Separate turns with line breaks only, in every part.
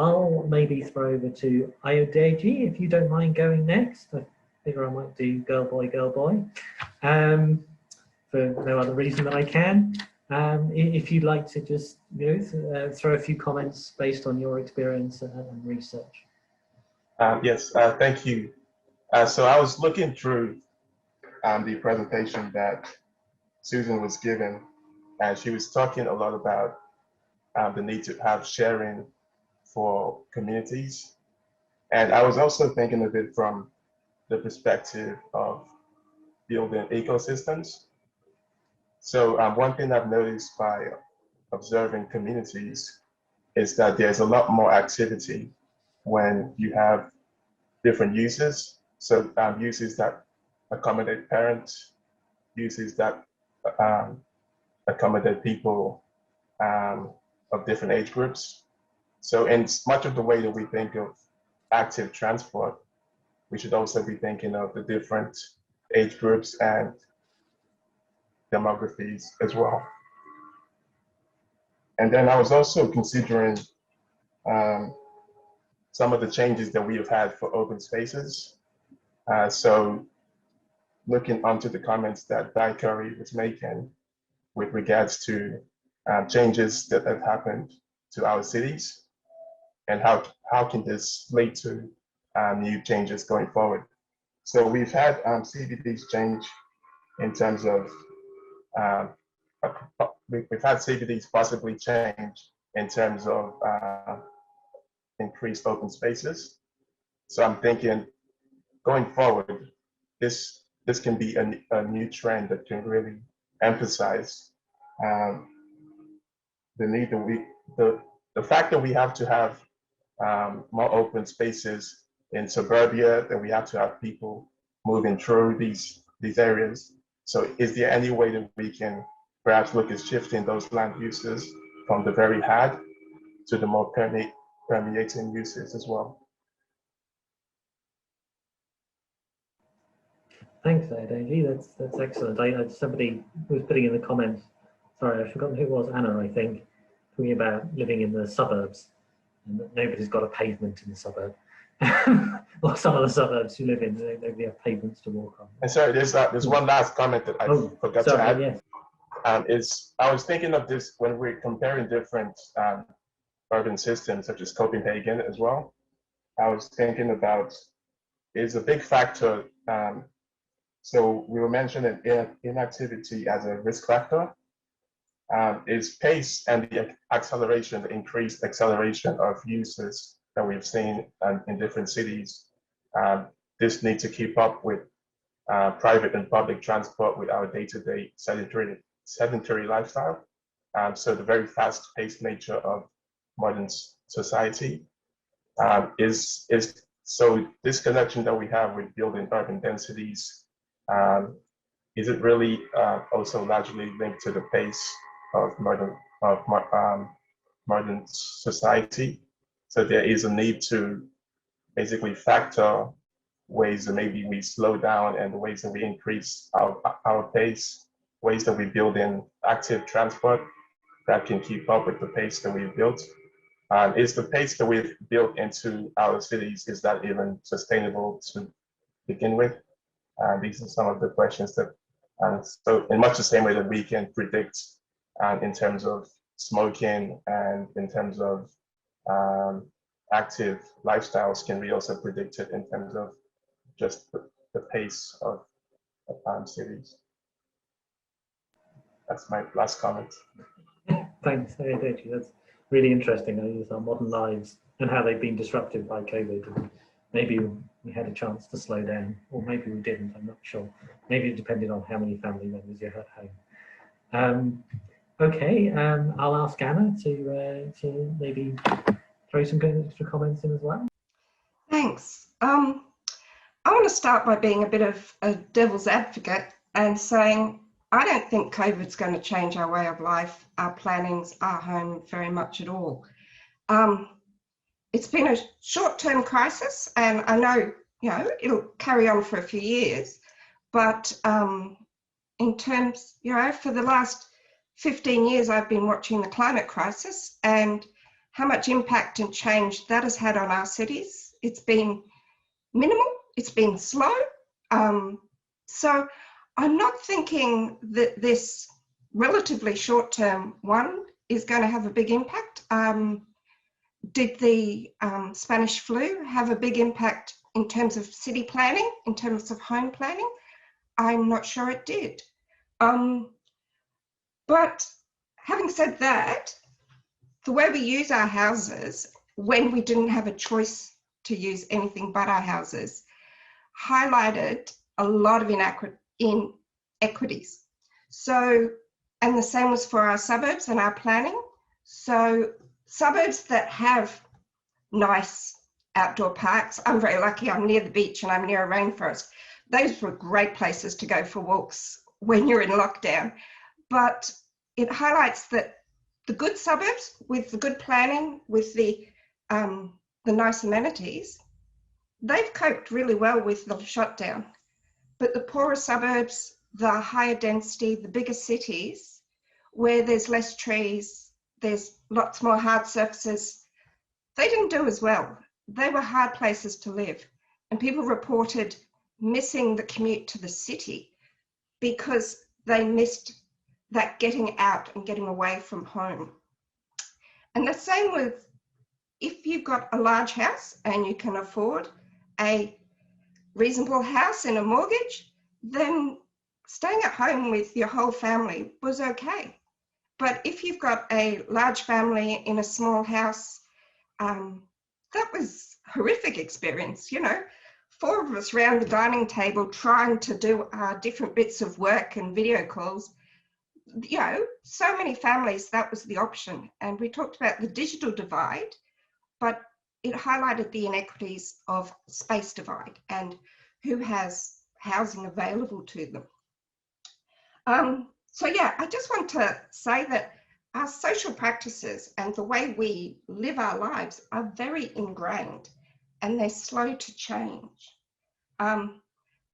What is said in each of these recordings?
I'll maybe throw over to Ayodeji, if you don't mind going next. I figure I might do girl, boy, for no other reason than I can. If you'd like to just throw a few comments based on your experience and research.
Yes, thank you. So I was looking through the presentation that Susan was given, and she was talking a lot about the need to have sharing for communities. And I was also thinking of it from the perspective of building ecosystems. So one thing I've noticed by observing communities is that there's a lot more activity when you have different uses. So uses that accommodate parents, uses that accommodate people of different age groups. So in much of the way that we think of active transport, we should also be thinking of the different age groups and demographies as well. And then I was also considering some of the changes that we have had for open spaces. So looking onto the comments that Di Curry was making with regards to changes that have happened to our cities, and how can this lead to new changes going forward. So we've had CBDs change in terms of, we've had CBDs possibly change in terms of increased open spaces. So I'm thinking going forward, this can be a new trend that can really emphasize the need that the fact that we have to have more open spaces in suburbia, that we have to have people moving through these areas. So is there any way that we can perhaps look at shifting those land uses from the very hard to the more permeating uses as well?
Thanks, Ayodeji. That's excellent. Somebody was putting in the comments, sorry, I've forgotten who it was, Anna, I think, talking about living in the suburbs, and that nobody's got a pavement in the suburb. Or some of the suburbs you live in, nobody have pavements to walk on.
And sorry, there's one last comment that I forgot to add.
Yes.
I was thinking of this when we're comparing different urban systems, such as Copenhagen as well. I was thinking about, is a big factor. So we were mentioning inactivity as a risk factor. Is pace and the acceleration, the increased acceleration of uses that we've seen in different cities. This need to keep up with private and public transport with our day-to-day sedentary lifestyle. So the very fast-paced nature of modern society is so this connection that we have with building urban densities, is it really also largely linked to the pace of modern society? So there is a need to basically factor ways that maybe we slow down and the ways that we increase our pace, ways that we build in active transport that can keep up with the pace that we've built. Is the pace that we've built into our cities, is that even sustainable to begin with? These are some of the questions that, so in much the same way that we can predict in terms of smoking and in terms of active lifestyles, can we also predict it in terms of just the pace of cities? That's my last comment.
Thanks, Ayodeji. That's really interesting. Our modern lives and how they've been disrupted by COVID. Maybe we had a chance to slow down, or maybe we didn't, I'm not sure. Maybe it depended on how many family members you had at home. Okay, I'll ask Anna to maybe throw some extra comments in as well.
Thanks. I want to start by being a bit of a devil's advocate and saying, I don't think COVID's going to change our way of life, our plannings, our home very much at all. It's been a short-term crisis, and I know, it'll carry on for a few years, but in terms, for the last 15 years, I've been watching the climate crisis, and how much impact and change that has had on our cities. It's been minimal, it's been slow. So I'm not thinking that this relatively short-term one is going to have a big impact. Did the Spanish flu have a big impact in terms of city planning, in terms of home planning? I'm not sure it did. But having said that, the way we use our houses when we didn't have a choice to use anything but our houses highlighted a lot of inequities. So, and the same was for our suburbs and our planning. So suburbs that have nice outdoor parks, I'm very lucky, I'm near the beach and I'm near a rainforest. Those were great places to go for walks when you're in lockdown. But it highlights that the good suburbs with the good planning, with the nice amenities, they've coped really well with the shutdown. But the poorer suburbs, the higher density, the bigger cities, where there's less trees, there's lots more hard surfaces, they didn't do as well. They were hard places to live. And people reported missing the commute to the city because they missed that getting out and getting away from home. And the same with, if you've got a large house and you can afford a reasonable house and a mortgage, then staying at home with your whole family was okay. But if you've got a large family in a small house, that was a horrific experience, you know. 4 of us around the dining table trying to do different bits of work and video calls. You know, so many families, that was the option. And we talked about the digital divide, but it highlighted the inequities of space divide and who has housing available to them. So yeah, I just want to say that our social practices and the way we live our lives are very ingrained and they're slow to change. And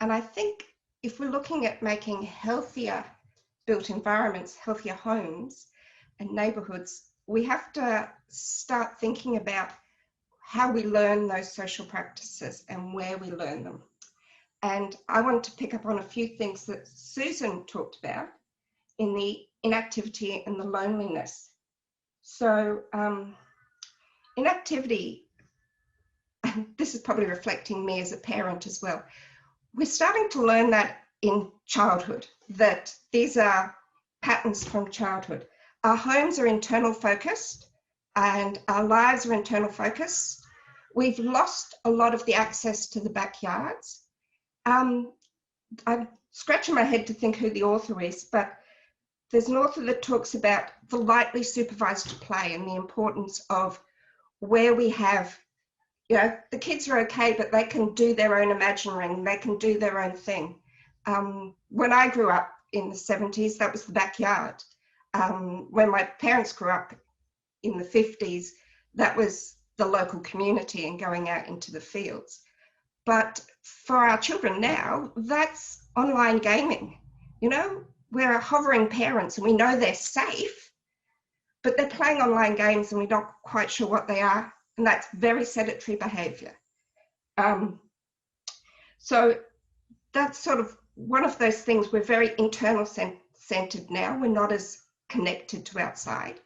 I think if we're looking at making healthier built environments, healthier homes and neighbourhoods, we have to start thinking about how we learn those social practices and where we learn them. And I want to pick up on a few things that Susan talked about in the inactivity and the loneliness. So inactivity, and this is probably reflecting me as a parent as well, we're starting to learn that in childhood, that these are patterns from childhood. Our homes are internal focused and our lives are internal focused. We've lost a lot of the access to the backyards. I'm scratching my head to think who the author is, but there's an author that talks about the lightly supervised play and the importance of where we have, you know, the kids are okay, but they can do their own imagining, they can do their own thing. When I grew up in the 70s, that was the backyard. When my parents grew up in the 50s, that was the local community and going out into the fields. But for our children now, that's online gaming. You know, we're hovering parents and we know they're safe, but they're playing online games and we're not quite sure what they are. And that's very sedentary behavior. So that's sort of one of those things. We're very internal centered now. We're not as connected to outside.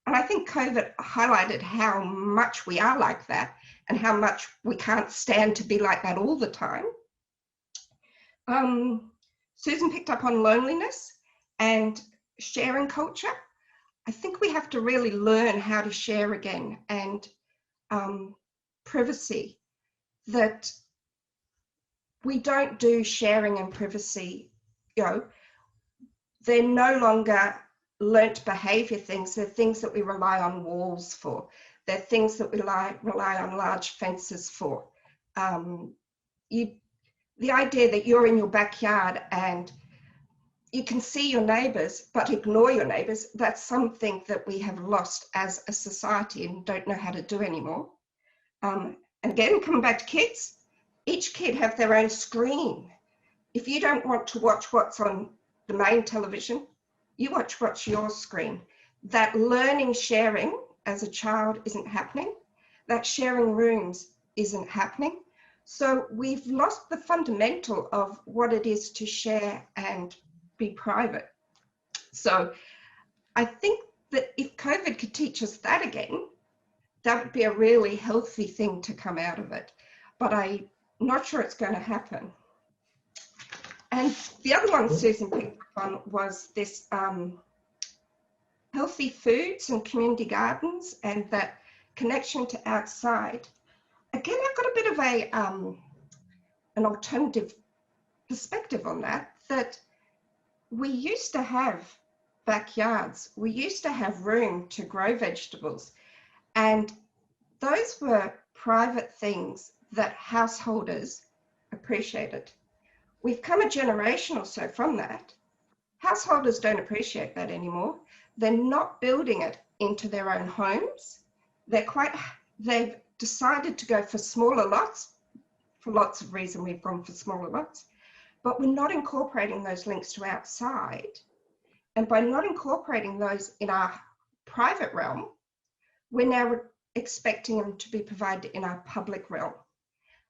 And I think COVID highlighted how much we are like that and how much we can't stand to be like that all the time. Susan picked up on loneliness and sharing culture. I think we have to really learn how to share again, and privacy, that we don't do sharing and privacy, you know, they're no longer learnt behaviour things. They're things that we rely on walls for. They're things that we rely on large fences for. The idea that you're in your backyard and you can see your neighbours but ignore your neighbours, that's something that we have lost as a society and don't know how to do anymore. And again, coming back to kids, each kid have their own screen. If you don't want to watch what's on the main television, you watch what's your screen. That learning sharing as a child isn't happening. That sharing rooms isn't happening. So we've lost the fundamental of what it is to share and be private. So I think that if COVID could teach us that again, that would be a really healthy thing to come out of it. But I'm not sure it's going to happen. And the other one Susan picked up on was this healthy foods and community gardens and that connection to outside. Again, I've got a bit of a an alternative perspective on that, that we used to have backyards. We used to have room to grow vegetables, and those were private things that householders appreciated. We've come a generation or so from that. Householders don't appreciate that anymore. They're not building it into their own homes. They've decided to go for smaller lots. For lots of reasons, we've gone for smaller lots, but we're not incorporating those links to outside. And by not incorporating those in our private realm, we're now expecting them to be provided in our public realm.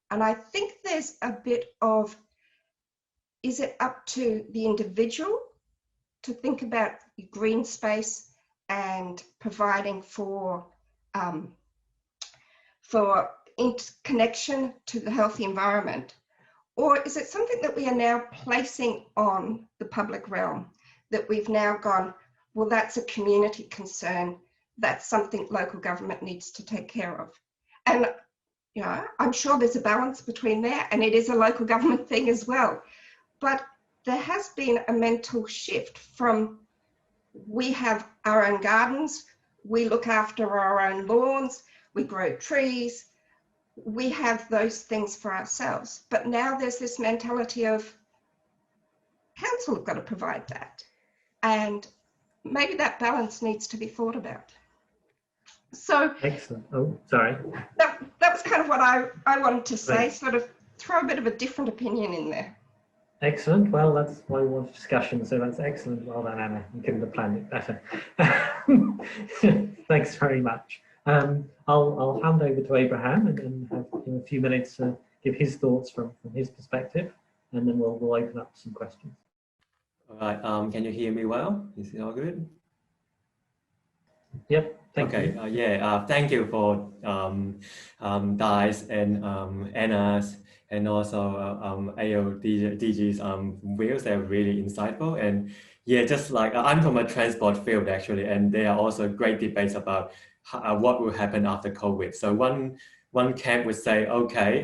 And I think there's a bit of, is it up to the individual to think about green space and providing for connection to the healthy environment? Or is it something that we are now placing on the public realm, that we've now gone, well, that's a community concern, that's something local government needs to take care of? And you know, I'm sure there's a balance between there, and it is a local government thing as well. But there has been a mental shift from, we have our own gardens, we look after our own lawns, we grow trees, we have those things for ourselves. But now there's this mentality of council have got to provide that. And maybe that balance needs to be thought about. So
Excellent. Oh, sorry.
That was kind of what I wanted to say,
Right.
sort of throw a bit of a different opinion in there.
Excellent. Well, that's why we want discussion. So that's excellent. Well done, Anna. You couldn't have planned it better. Thanks very much. I'll hand over to Abraham and then have him a few minutes to give his thoughts from his perspective, and then we'll open up some questions.
All right. Can you hear me well? Is it all good?
Yep. Thank you.
Thank you for Di's and Anna's and also AODG's views. They're really insightful. And yeah, just like I'm from a transport field actually, and there are also great debates about what will happen after COVID. So one camp would say, okay,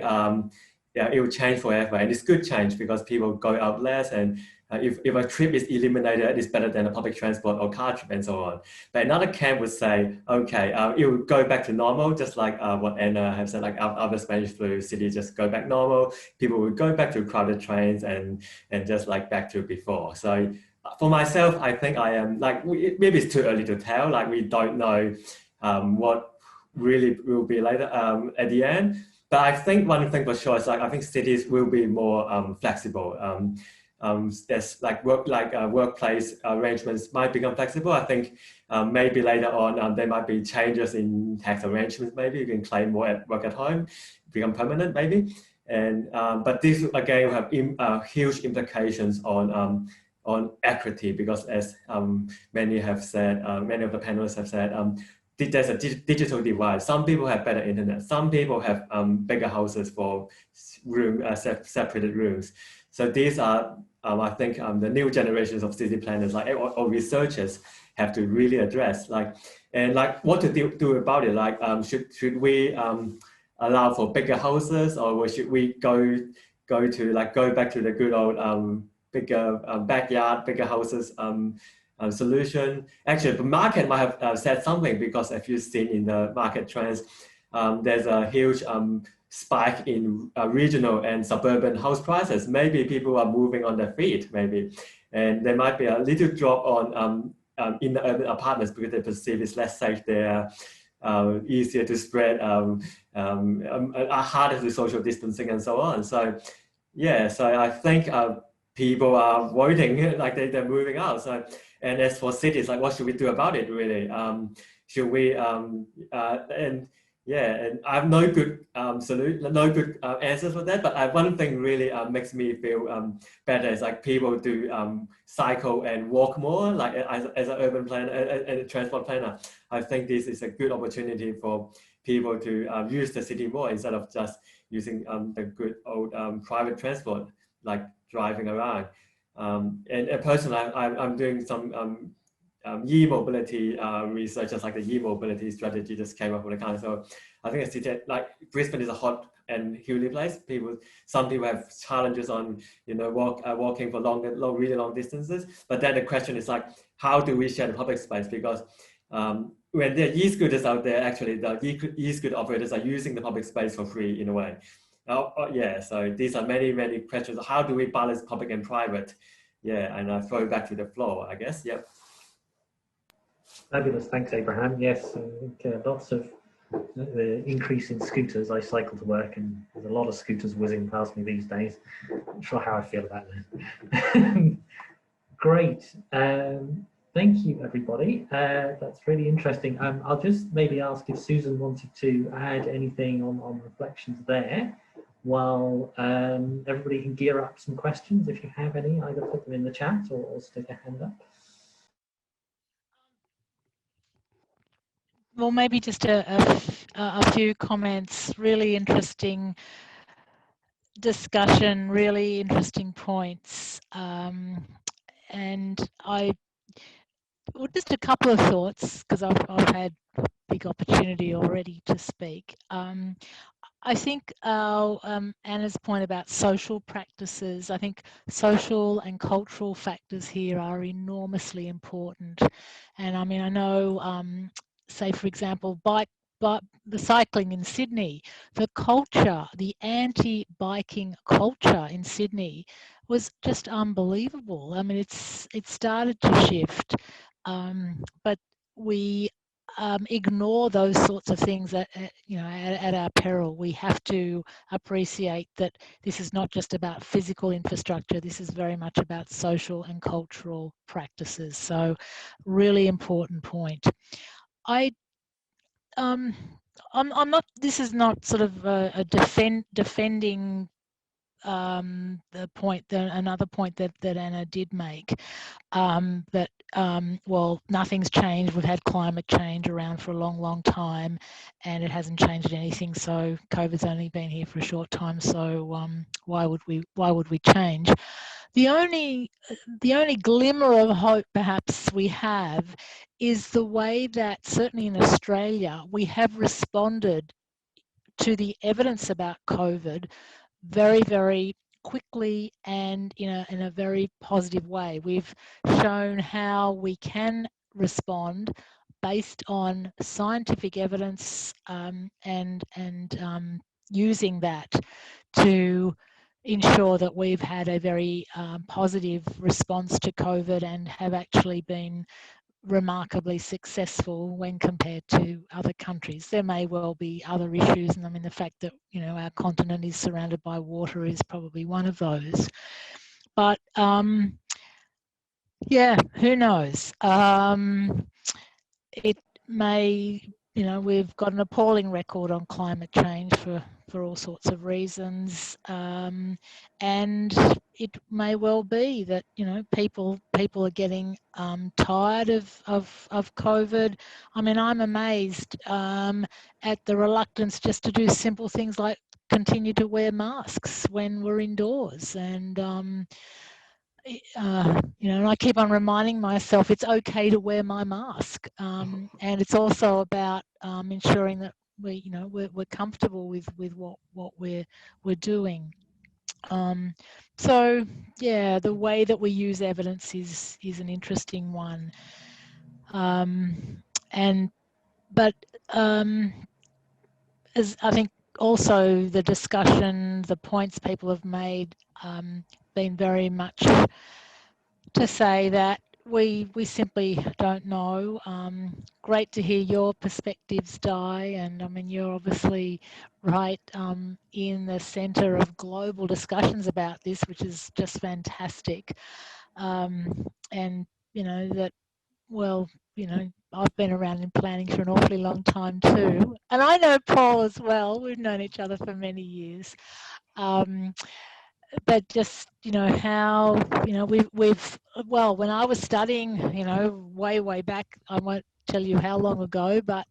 yeah, it will change forever, and it's good change because people go out less, and if a trip is eliminated, it's better than a public transport or car trip and so on. But another camp would say, okay, it will go back to normal, just like what Anna has said, like after Spanish flu, cities just go back normal. People will go back to crowded trains and just like back to before. So for myself, I think I am like, maybe it's too early to tell. Like we don't know what really will be later at the end. But I think one thing for sure is like I think cities will be more flexible. There's like workplace arrangements might become flexible. I think maybe later on there might be changes in tax arrangements. Maybe you can claim more at work at home, become permanent maybe. And but this again will have huge implications on equity, because as many have said, many of the panelists have said, there's a digital divide. Some people have better internet. Some people have bigger houses for separated rooms. So these are, I think, the new generations of city planners, like or researchers, have to really address, like, and like what to do about it. Like, should we allow for bigger houses, or should we go back to the good old bigger backyard, bigger houses solution? Actually, the market might have said something, because if you've seen in the market trends, there's a huge spike in regional and suburban house prices. Maybe people are moving on their feet, maybe, and there might be a little drop on in the urban apartments because they perceive it's less safe there, easier to spread, harder to social distancing and so on. So yeah, so I think people are voting like they're moving out. So, and as for cities, like what should we do about it really? should we and yeah, and I have no good no good answers for that. But one thing really makes me feel better is like people do cycle and walk more. Like as an urban planner and a transport planner, I think this is a good opportunity for people to use the city more instead of just using the good old private transport, like driving around. And personally, I'm doing some e-mobility research, just like the e-mobility strategy just came up with the council. I think a city like Brisbane is a hot and hilly place. Some people have challenges on walking for really long distances. But then the question is like, how do we share the public space? Because when there are e-scooters out there, actually the e-scooter operators are using the public space for free in a way. Yeah, so these are many questions. How do we balance public and private? Yeah, and I throw it back to the floor, I guess. Yep.
Fabulous, thanks, Abraham. Yes, I think lots of the increase in scooters. I cycle to work, and there's a lot of scooters whizzing past me these days. Not sure how I feel about that. Great. Thank you, everybody. That's really interesting. I'll just maybe ask if Susan wanted to add anything on reflections there, while everybody can gear up some questions. If you have any, either put them in the chat or stick a hand up.
Well, maybe just a few comments. Really interesting discussion, really interesting points. And just a couple of thoughts, because I've had a big opportunity already to speak. I think Anna's point about social practices, I think social and cultural factors here are enormously important. And I mean, I know, say for example, the cycling in Sydney, the culture, the anti-biking culture in Sydney was just unbelievable. I mean, it started to shift, but we ignore those sorts of things at our peril. We have to appreciate that this is not just about physical infrastructure. This is very much about social and cultural practices. So, really important point. I'm not. This is not sort of a defending the point. Another point that Anna did make. That well, nothing's changed. We've had climate change around for a long time, and it hasn't changed anything. So COVID's only been here for a short time. So why would we change? The only glimmer of hope perhaps we have is the way that certainly in Australia we have responded to the evidence about COVID very quickly and in a very positive way. We've shown how we can respond based on scientific evidence and using that to ensure that we've had a very positive response to COVID and have actually been remarkably successful when compared to other countries. There may well be other issues, and I mean the fact that our continent is surrounded by water is probably one of those. But yeah, who knows? It may, we've got an appalling record on climate change for all sorts of reasons, and it may well be that people are getting tired of COVID. I mean, I'm amazed at the reluctance just to do simple things like continue to wear masks when we're indoors, and and I keep on reminding myself it's okay to wear my mask, and it's also about ensuring that we're comfortable with what we're doing. So yeah, the way that we use evidence is an interesting one, but as I think also the discussion, the points people have made, been very much to say that we simply don't know. Great to hear your perspectives, Di, and I mean you're obviously right in the centre of global discussions about this, which is just fantastic. And that, well, I've been around in planning for an awfully long time too, and I know Paul as well. We've known each other for many years. But just, you know, how, you know, we've well, when I was studying, you know, way back, I won't tell you how long ago, but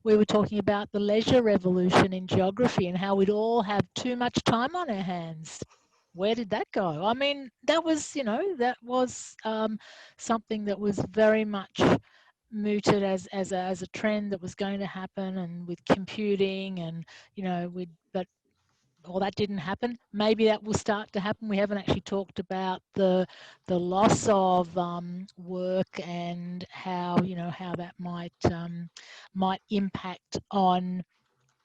we were talking about the leisure revolution in geography and how we'd all have too much time on our hands. Where did that go? I mean, that was, you know, that was something that was very much mooted as a trend that was going to happen, and with computing, and, you know, but well, that didn't happen. Maybe that will start to happen. We haven't actually talked about the loss of work and how, you know, how that might impact on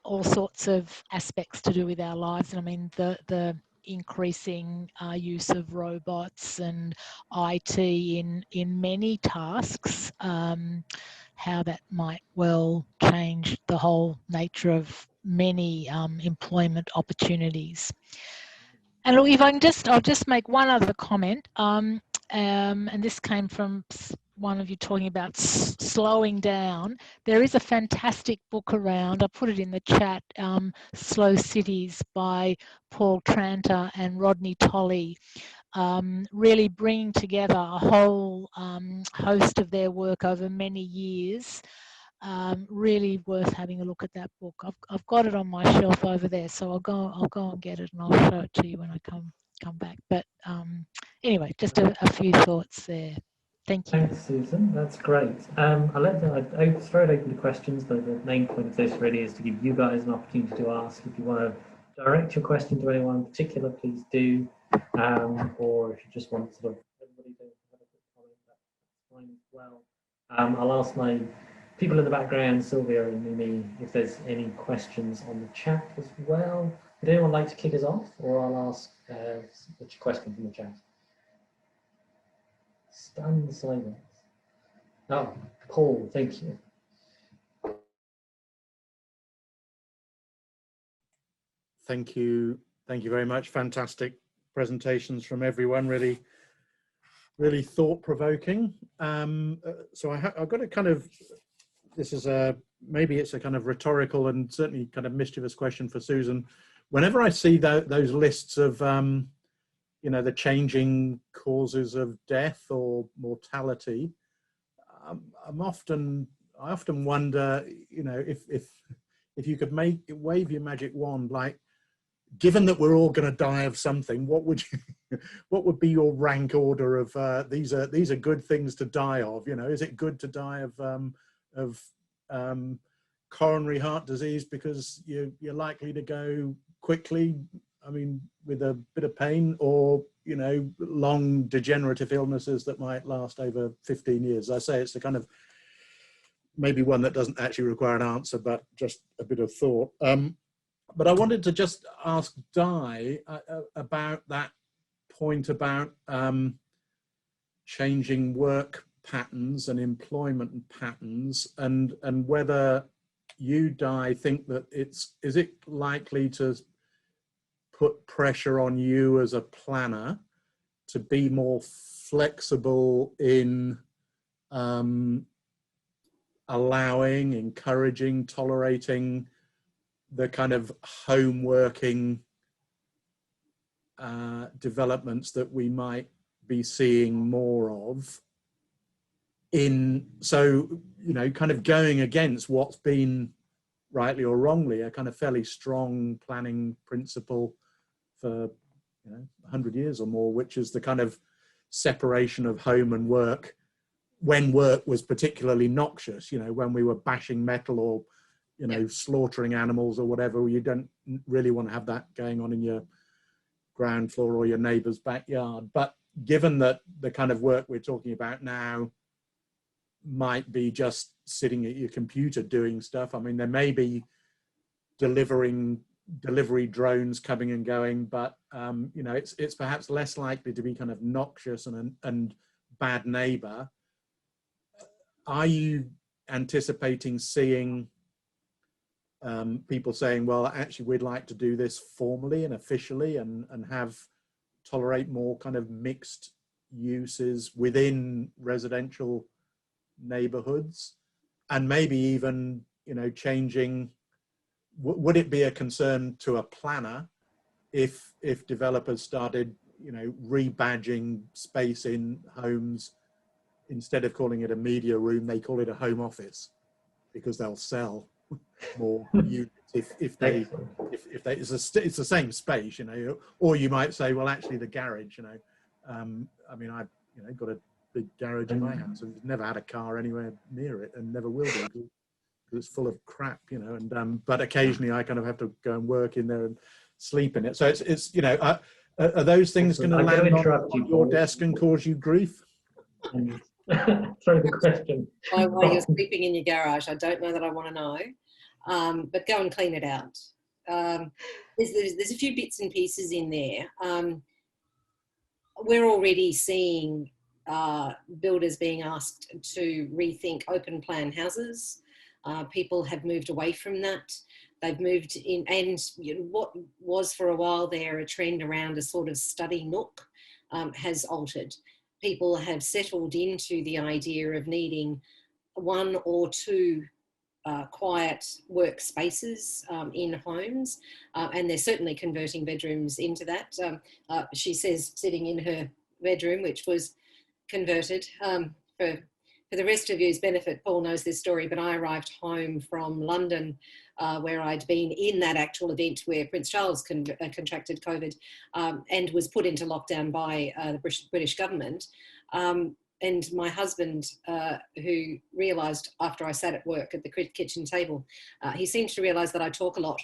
all sorts of aspects to do with our lives. And I mean, the increasing use of robots and IT in many tasks, how that might well change the whole nature of many employment opportunities. And look, if I can I'll just make one other comment, and this came from one of you talking about slowing down. There is a fantastic book around, I put it in the chat, Slow Cities by Paul Tranter and Rodney Tolley, really bringing together a whole host of their work over many years. Really worth having a look at that book. I've got it on my shelf over there, so I'll go and get it, and I'll show it to you when I come back. But anyway, just a few thoughts there. Thank you.
Thanks, Susan. That's great. I'll throw it open to questions, but the main point of this really is to give you guys an opportunity to ask. If you want to direct your question to anyone in particular, please do. Or if you just want sort of everybody to have a quick comment, that's fine as well. I'll ask my people in the background, Sylvia and Mimi, if there's any questions on the chat as well. Would anyone like to kick us off, or I'll ask which question from the chat? Stunned silence. Oh, Paul, thank you.
Thank you very much. Fantastic presentations from everyone. Really thought-provoking. So I've got a kind of, this is maybe it's a kind of rhetorical and certainly kind of mischievous question for Susan. Whenever I see those lists of you know, the changing causes of death or mortality, I often wonder, you know, if you could wave your magic wand, like, given that we're all going to die of something, what would be your rank order of these are good things to die of? You know, is it good to die of coronary heart disease because you're likely to go quickly, I mean, with a bit of pain, or, you know, long degenerative illnesses that might last over 15 years? I say it's a kind of maybe one that doesn't actually require an answer, but just a bit of thought. But I wanted to just ask Di about that point about changing work patterns and employment patterns, and whether you, Di, think that is it likely to put pressure on you as a planner to be more flexible in allowing, encouraging, tolerating the kind of home working developments that we might be seeing more of, so, you know, kind of going against what's been, rightly or wrongly, a kind of fairly strong planning principle for, you know, 100 years or more, which is the kind of separation of home and work when work was particularly noxious, you know, when we were bashing metal or, you know, slaughtering animals or whatever. You don't really want to have that going on in your ground floor or your neighbor's backyard. But given that the kind of work we're talking about now might be just sitting at your computer doing stuff, I mean, there may be delivery drones coming and going, but you know, it's perhaps less likely to be kind of noxious and bad neighbor. Are you anticipating seeing people saying, well, actually, we'd like to do this formally and officially and tolerate more kind of mixed uses within residential neighborhoods, and maybe even, you know, changing, would it be a concern to a planner if developers started, you know, rebadging space in homes, instead of calling it a media room, they call it a home office, because they'll sell more units if they it's the same space, you know. Or you might say, well, actually the garage, you know, I mean, I've, you know, got a big garage in my house and never had a car anywhere near it, and never will do, because it's full of crap, you know. And but occasionally I kind of have to go and work in there and sleep in it. So it's you know, are those things going to land on your desk and cause you grief?
Throw the question.
Why you're sleeping in your garage, I don't know that I want to know, but go and clean it out. There's a few bits and pieces in there. We're already seeing builders being asked to rethink open plan houses. People have moved away from that. They've moved in, and you know, what was for a while there a trend around a sort of study nook has altered. People have settled into the idea of needing one or two quiet workspaces in homes, and they're certainly converting bedrooms into that. She says sitting in her bedroom, which was converted. For the rest of you's benefit, Paul knows this story, but I arrived home from London where I'd been in that actual event where Prince Charles contracted COVID and was put into lockdown by the British government. And my husband, who realised after I sat at work at the kitchen table, he seemed to realise that I talk a lot.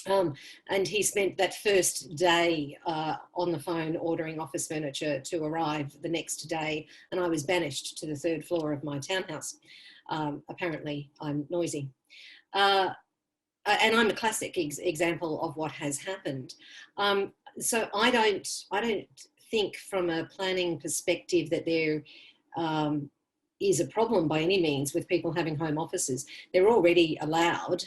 And he spent that first day on the phone ordering office furniture to arrive the next day, and I was banished to the 3rd floor of my townhouse. Apparently I'm noisy. And I'm a classic example of what has happened. So I don't think from a planning perspective that there is a problem by any means with people having home offices. They're already allowed,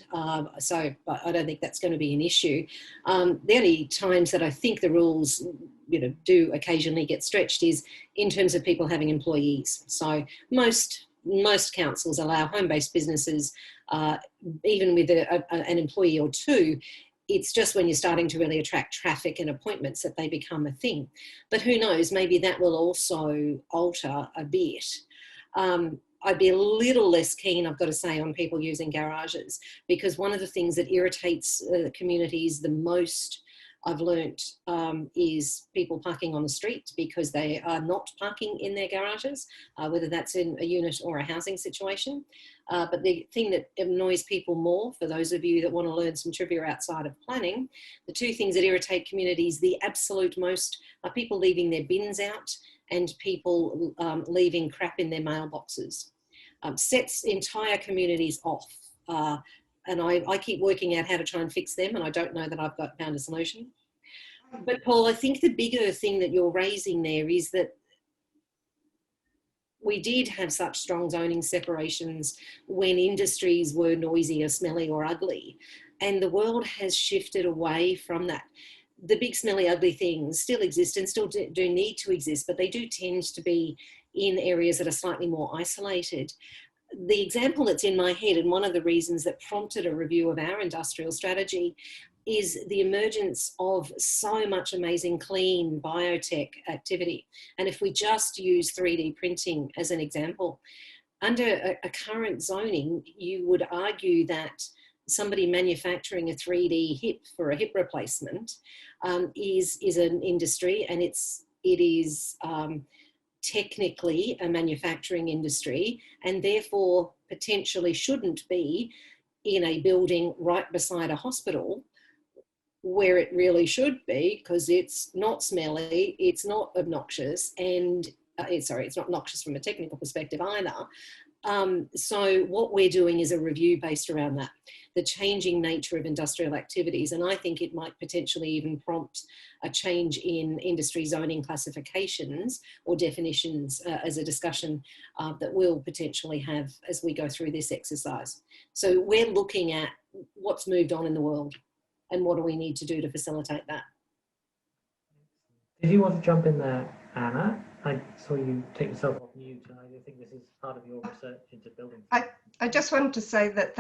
so I don't think that's going to be an issue. The only times that I think the rules, you know, do occasionally get stretched is in terms of people having employees. So most councils allow home-based businesses, even with an employee or two. It's just when you're starting to really attract traffic and appointments that they become a thing. But who knows, maybe that will also alter a bit. I'd be a little less keen, I've got to say, on people using garages, because one of the things that irritates communities the most, I've learnt, is people parking on the street because they are not parking in their garages, whether that's in a unit or a housing situation. But the thing that annoys people more, for those of you that want to learn some trivia outside of planning, the two things that irritate communities the absolute most are people leaving their bins out and people leaving crap in their mailboxes. Sets entire communities off. And I keep working out how to try and fix them, and I don't know that I've found a solution. But Paul, I think the bigger thing that you're raising there is that we did have such strong zoning separations when industries were noisy or smelly or ugly, and the world has shifted away from that. The big smelly ugly things still exist and still do need to exist, but they do tend to be in areas that are slightly more isolated. The example that's in my head, and one of the reasons that prompted a review of our industrial strategy, is the emergence of so much amazing clean biotech activity. And if we just use 3D printing as an example, under a current zoning, you would argue that somebody manufacturing a 3D hip for a hip replacement is an industry, and it is technically a manufacturing industry, and therefore potentially shouldn't be in a building right beside a hospital, where it really should be, because it's not smelly, it's not obnoxious, and it's not noxious from a technical perspective either. So what we're doing is a review based around that, the changing nature of industrial activities. And I think it might potentially even prompt a change in industry zoning classifications or definitions as a discussion that we'll potentially have as we go through this exercise. So we're looking at what's moved on in the world and what do we need to do to facilitate that.
Did you want to jump in there, Anna? I saw you take yourself off mute, and I think this is part of your research into buildings.
I just wanted to say that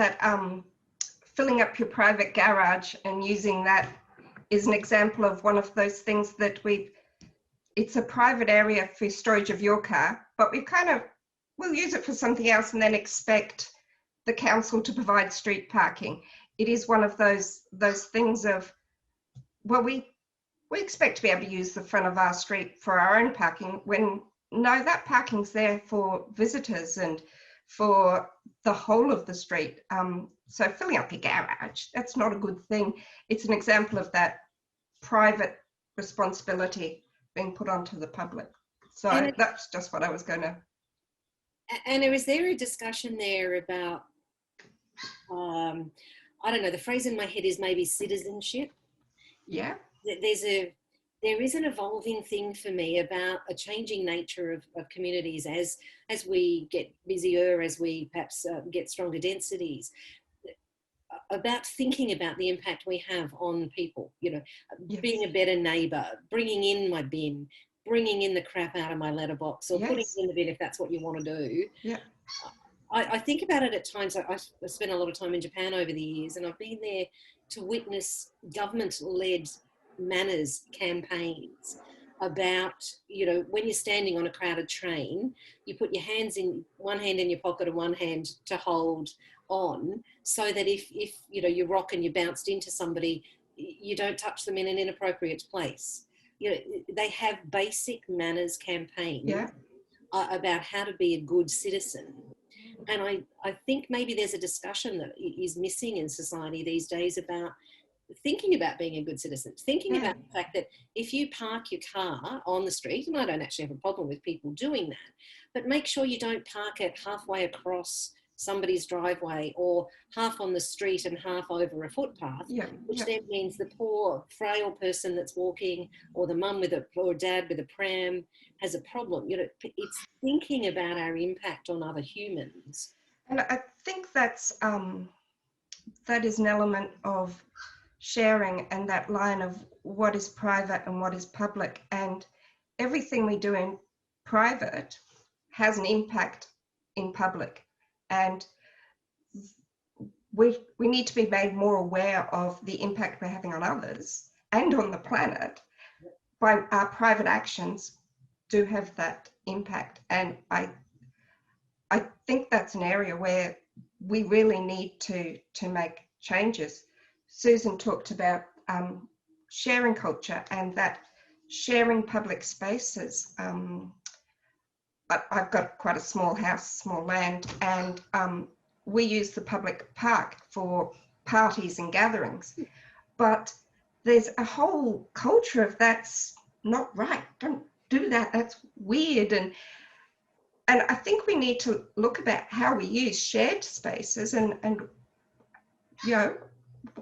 filling up your private garage and using that is an example of one of those things that it's a private area for storage of your car, but we'll use it for something else and then expect the council to provide street parking. It is one of those things of, well, we expect to be able to use the front of our street for our own parking, when no, that parking's there for visitors and for the whole of the street. So filling up your garage, that's not a good thing. It's an example of that private responsibility being put onto the public. So that's just what I was going to.
And is there a discussion there about, I don't know, the phrase in my head is maybe citizenship?
Yeah.
There is an evolving thing for me about a changing nature of communities as we get busier, as we perhaps get stronger densities, about thinking about the impact we have on people, you know, yes. Being a better neighbour, bringing in my bin, bringing in the crap out of my letterbox, or yes. Putting it in the bin if that's what you want to do.
Yeah.
I think about it at times. I spent a lot of time in Japan over the years, and I've been there to witness government-led manners campaigns about, you know, when you're standing on a crowded train, you put your hands in, one hand in your pocket and one hand to hold on, so that if you know, you rock and you bounced into somebody, you don't touch them in an inappropriate place. You know, they have basic manners campaigns, yeah. About how to be a good citizen. And I think maybe there's a discussion that is missing in society these days about thinking about being a good citizen, thinking about the fact that if you park your car on the street, and I don't actually have a problem with people doing that, but make sure you don't park it halfway across somebody's driveway or half on the street and half over a footpath, which then means the poor frail person that's walking, or the mum or dad with a pram has a problem. You know, it's thinking about our impact on other humans.
And I think that is an element of sharing, and that line of what is private and what is public, and everything we do in private has an impact in public, and we need to be made more aware of the impact we're having on others and on the planet by our private actions do have that impact. And I think that's an area where we really need to make changes. Susan talked about sharing culture and that sharing public spaces. I've got quite a small house, small land, and we use the public park for parties and gatherings. But there's a whole culture of that's not right. Don't do that. That's weird. And I think we need to look about how we use shared spaces, and you know,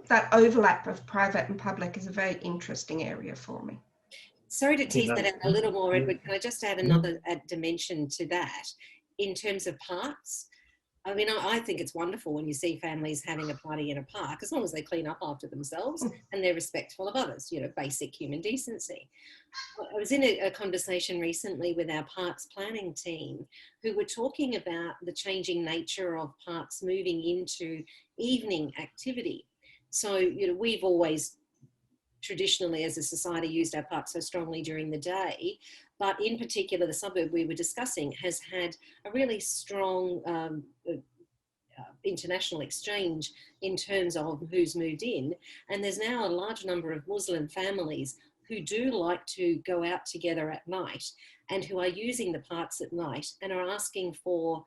that overlap of private and public is a very interesting area for me.
Sorry to tease that out a little more, Edward. Can I just add another dimension to that in terms of parks? I mean, I think it's wonderful when you see families having a party in a park, as long as they clean up after themselves and they're respectful of others, you know, basic human decency. I was in a conversation recently with our parks planning team, who were talking about the changing nature of parks moving into evening activity. So, you know, we've always traditionally as a society used our parks so strongly during the day, but in particular the suburb we were discussing has had a really strong international exchange in terms of who's moved in, and there's now a large number of Muslim families who do like to go out together at night and who are using the parks at night and are asking for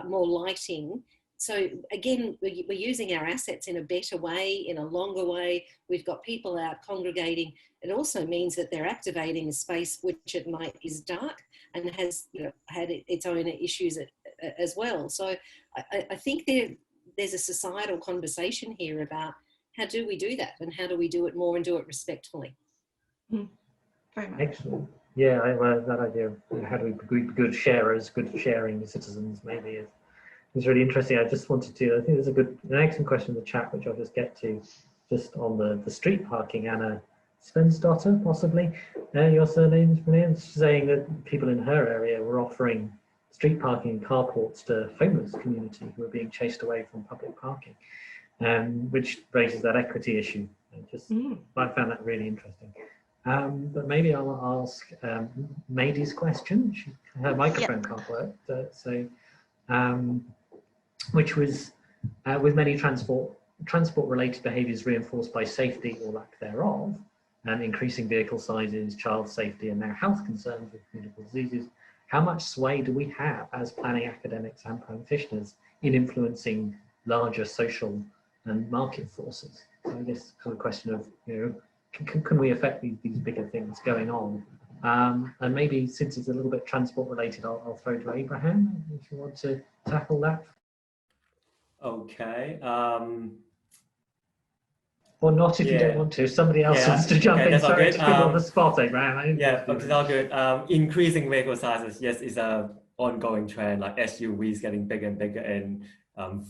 more lighting. So again, we're using our assets in a better way, in a longer way. We've got people out congregating. It also means that they're activating a space which at night is dark and has, you know, had its own issues as well. So I think there's a societal conversation here about how do we do that and how do we do it more and do it respectfully.
Very much.
Excellent. Yeah, that idea of how do we be good sharers, good sharing citizens, maybe is really interesting. I just wanted to, I think there's an excellent question in the chat, which I'll just get to, just on the street parking. Anna Svensdotter, possibly. Your surname is brilliant. Saying that people in her area were offering street parking and carports to homeless community who are being chased away from public parking, which raises that equity issue. I found that really interesting. But maybe I'll ask Maidie's question. Her microphone can't work, which was with many transport-related behaviours reinforced by safety or lack thereof, and increasing vehicle sizes, child safety, and now health concerns with communicable diseases. How much sway do we have as planning academics and practitioners in influencing larger social and market forces? So I guess kind of question of, can we affect these bigger things going on? And maybe since it's a little bit transport related, I'll throw to Abraham if you want to tackle that.
Okay.
Or not if you don't want to. Somebody else wants to jump in. Sorry to put you on the spot, Abraham.
Yeah, it's all good. Increasing vehicle sizes, yes, is a ongoing trend. Like SUVs getting bigger and bigger, and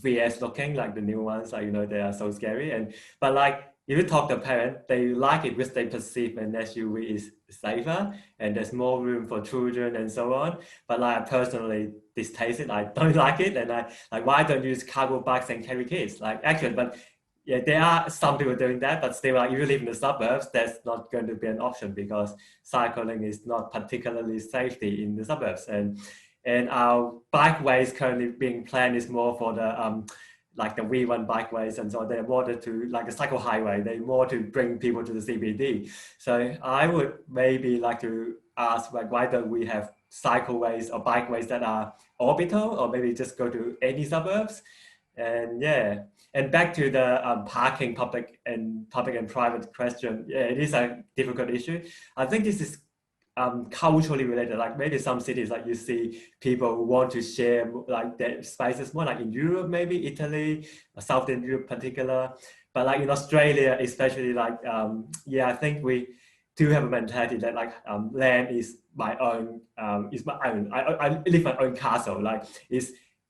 VS looking like the new ones. Like they are so scary. But like if you talk to a parent, they like it because they perceive an SUV is safer and there's more room for children and so on. But like I personally distaste it. I don't like it, and I like why don't you use cargo bikes and carry kids? Like actually, but yeah, there are some people doing that, but still, like if you live in the suburbs, that's not going to be an option because cycling is not particularly safety in the suburbs. And our bikeways currently being planned is more for the like the V1 bikeways, and so they're more to like a cycle highway. They're more to bring people to the CBD. So I would maybe like to ask, like, why don't we have cycleways or bikeways that are orbital, or maybe just go to any suburbs? And yeah. And back to the parking public and private question, yeah, it is a difficult issue. I think this is culturally related. Like maybe some cities, like you see people who want to share like their spaces more, like in Europe, maybe Italy, Southern Europe particular. But like in Australia, especially, like yeah, I think we do have a mentality that like land is my own. Is my own. I live my own castle. Like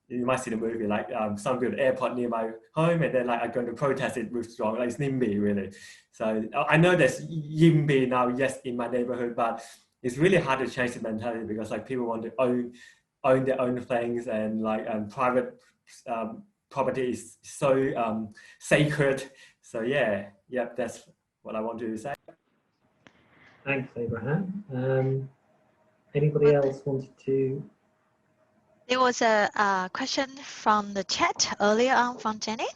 you might see the movie, like some good airport near my home, and then like I'm going to protest it with strong, like it's NIMBY really. So I know there's YIMBY now, yes, in my neighborhood, but it's really hard to change the mentality because like people want to own their own things, and like private property is so sacred. So yeah, that's what I want to say.
Thanks, Abraham. Anybody else wanted to?
There was a question from the chat earlier on from Jenny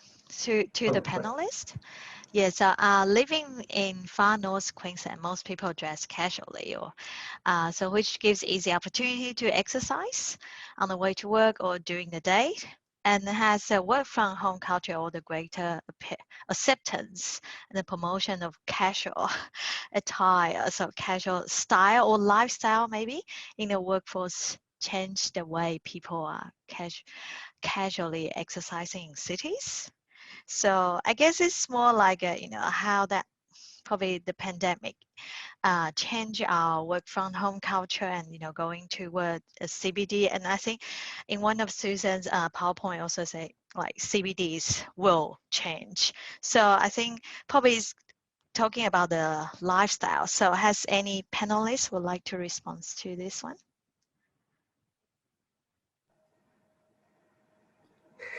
to the panelists. Yes, living in far north Queensland, most people dress casually, so which gives easy opportunity to exercise on the way to work or during the day, and has a work from home culture or the greater acceptance and the promotion of casual attire, so casual style or lifestyle maybe in the workforce change the way people are casually exercising in cities. So I guess it's more like how that probably the pandemic change our work from home culture, and going toward a CBD. And I think in one of Susan's PowerPoint also say like CBDs will change. So I think probably is talking about the lifestyle. So has any panelists would like to respond to this one?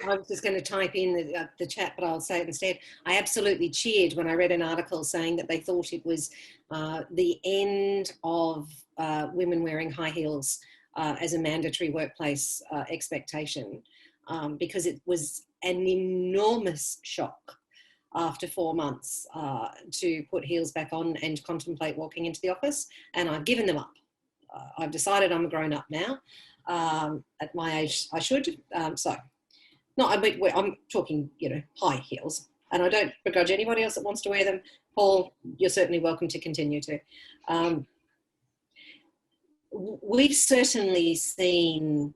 I was just going to type in the chat, but I'll say it instead. I absolutely cheered when I read an article saying that they thought it was the end of women wearing high heels as a mandatory workplace expectation, because it was an enormous shock after 4 months to put heels back on and contemplate walking into the office. And I've given them up. I've decided I'm a grown up now. At my age, I should. No, I'm talking, high heels, and I don't begrudge anybody else that wants to wear them. Paul, you're certainly welcome to continue to. We've certainly seen,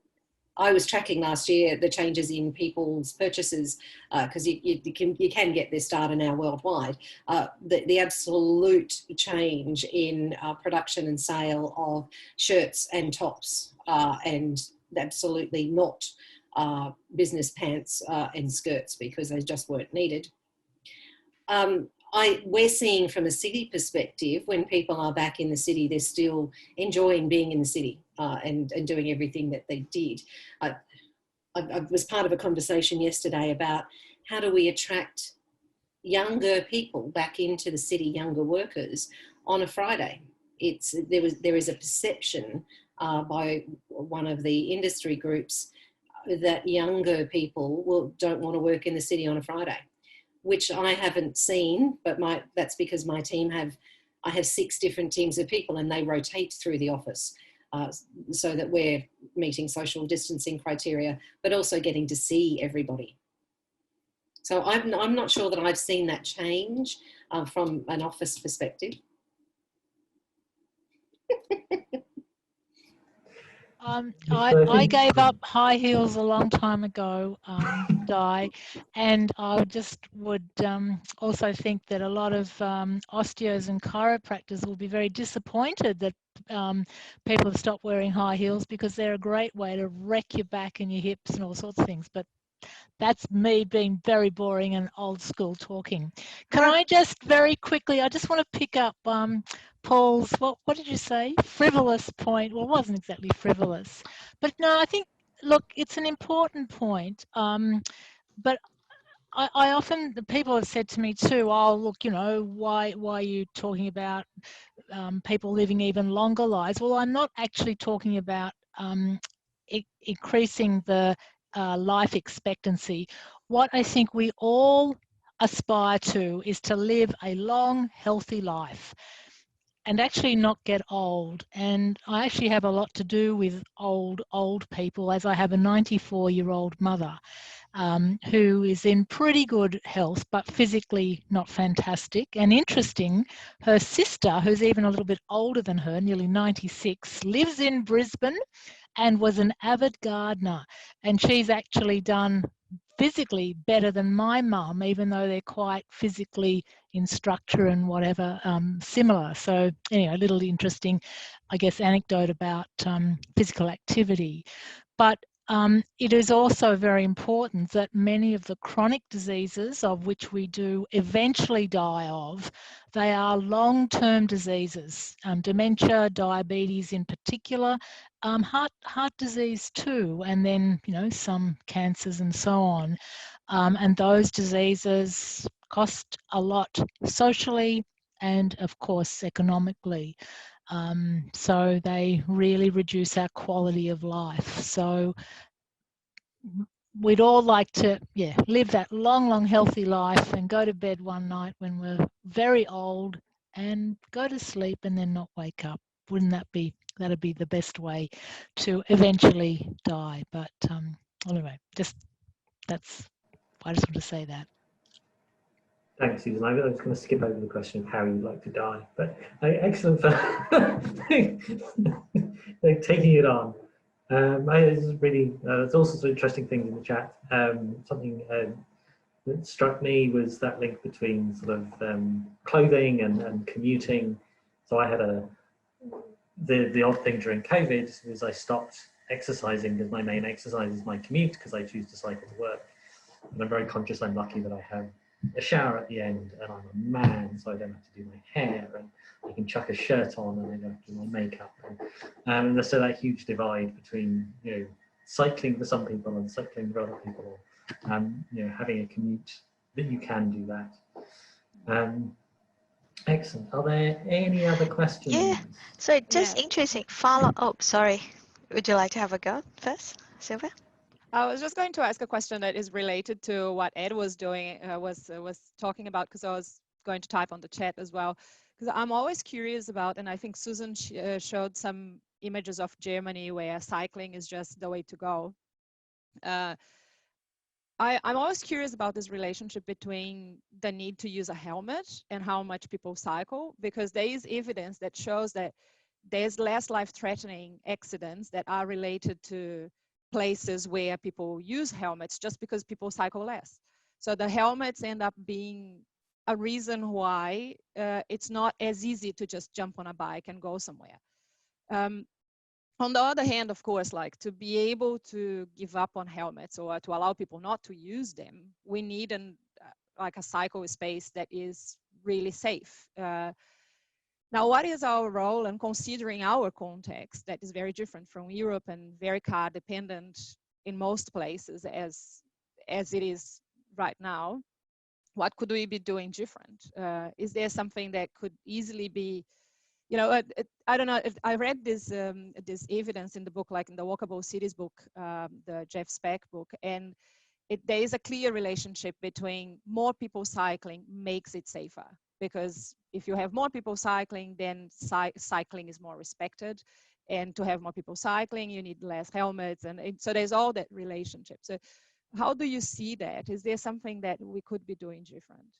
I was tracking last year the changes in people's purchases, because you can get this data now worldwide. The absolute change in production and sale of shirts and tops, and absolutely not business pants and skirts, because they just weren't needed. we're seeing from a city perspective, when people are back in the city, they're still enjoying being in the city and doing everything that they did. I was part of a conversation yesterday about how do we attract younger people back into the city, younger workers, on a Friday. There is a perception by one of the industry groups that younger people don't want to work in the city on a Friday, which I haven't seen, but that's because my team I have 6 different teams of people and they rotate through the office so that we're meeting social distancing criteria, but also getting to see everybody. So I'm not sure that I've seen that change from an office perspective.
I gave up high heels a long time ago, Di, and I just would also think that a lot of osteos and chiropractors will be very disappointed that people have stopped wearing high heels, because they're a great way to wreck your back and your hips and all sorts of things. But that's me being very boring and old school talking. Can I just very quickly, I just want to pick up Paul's, what did you say? Frivolous point. Well, it wasn't exactly frivolous. But no, I think, look, it's an important point. But I often, the people have said to me too, oh, look, you know, why are you talking about people living even longer lives? Well, I'm not actually talking about increasing the life expectancy. What I think we all aspire to is to live a long, healthy life and actually not get old. And I actually have a lot to do with old people, as I have a 94-year-old mother who is in pretty good health, but physically not fantastic. And interesting, her sister, who's even a little bit older than her, nearly 96, lives in Brisbane and was an avid gardener. And she's actually done physically better than my mum, even though they're quite physically in structure and whatever similar. So anyway, a little interesting, I guess, anecdote about physical activity. But it is also very important that many of the chronic diseases of which we do eventually die of, they are long-term diseases, dementia, diabetes in particular, heart disease too, and then, you know, some cancers and so on. And those diseases cost a lot socially and, of course, economically. So they really reduce our quality of life. So we'd all like to, live that long, healthy life and go to bed one night when we're very old and go to sleep and then not wake up. Wouldn't that be, that'd be the best way to eventually die. But anyway, I just want to say that.
Thanks, Susan. I was going to skip over the question of how you'd like to die, but excellent for taking it on. This is really, there's all sorts of interesting things in the chat. Something that struck me was that link between sort of clothing and commuting. So I had the odd thing during COVID was I stopped exercising because my main exercise is my commute, because I choose to cycle to work. And I'm very conscious I'm lucky that I have a shower at the end, and I'm a man, so I don't have to do my hair, and I can chuck a shirt on and I don't have to do my makeup. And there's still that huge divide between, you know, cycling for some people and cycling for other people, you know, having a commute that you can do that. Excellent. Are there any other questions?
Yeah. So just interesting follow up. Sorry, would you like to have a go first, Sylvia?
I was just going to ask a question that is related to what Ed was doing, was talking about, because I was going to type on the chat as well. Because I'm always curious about, and I think Susan showed some images of Germany where cycling is just the way to go. I'm always curious about this relationship between the need to use a helmet and how much people cycle, because there is evidence that shows that there's less life-threatening accidents that are related to places where people use helmets just because people cycle less. So the helmets end up being a reason why it's not as easy to just jump on a bike and go somewhere. On the other hand, of course, like to be able to give up on helmets or to allow people not to use them, we need like a cycle space that is really safe. Now, what is our role, and considering our context that is very different from Europe and very car dependent in most places as it is right now, what could we be doing different? Is there something that could easily be, you know, I don't know if I read this this evidence in the book, like in the Walkable Cities book, the Jeff Speck book, and there is a clear relationship between more people cycling makes it safer, because if you have more people cycling, then cycling is more respected, and to have more people cycling, you need less helmets, and so there's all that relationship. So how do you see that? Is there something that we could be doing different?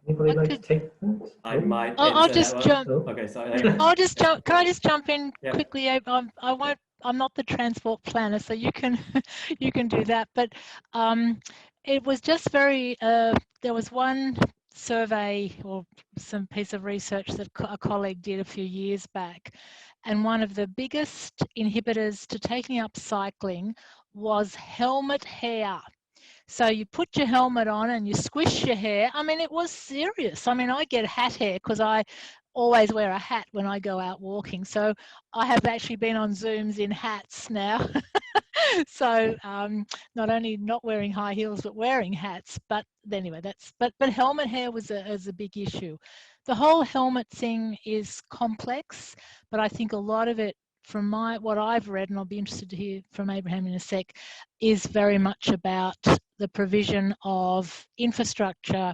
Anybody like to take that?
I might
I'll
answer
just
that
jump.
one. Okay, sorry.
I'll just jump. Can I just jump in
Yeah.
quickly? I won't. I'm not the transport planner, so you can you can do that. But it was just very. There was one survey or some piece of research that a colleague did a few years back, and one of the biggest inhibitors to taking up cycling was helmet hair. So you put your helmet on and you squish your hair. I mean, it was serious. I mean, I get hat hair because I always wear a hat when I go out walking. So I have actually been on Zooms in hats now. So not only not wearing high heels, but wearing hats. But anyway, but helmet hair was a big issue. The whole helmet thing is complex, but I think a lot of it, from what I've read, and I'll be interested to hear from Abraham in a sec, is very much about the provision of infrastructure,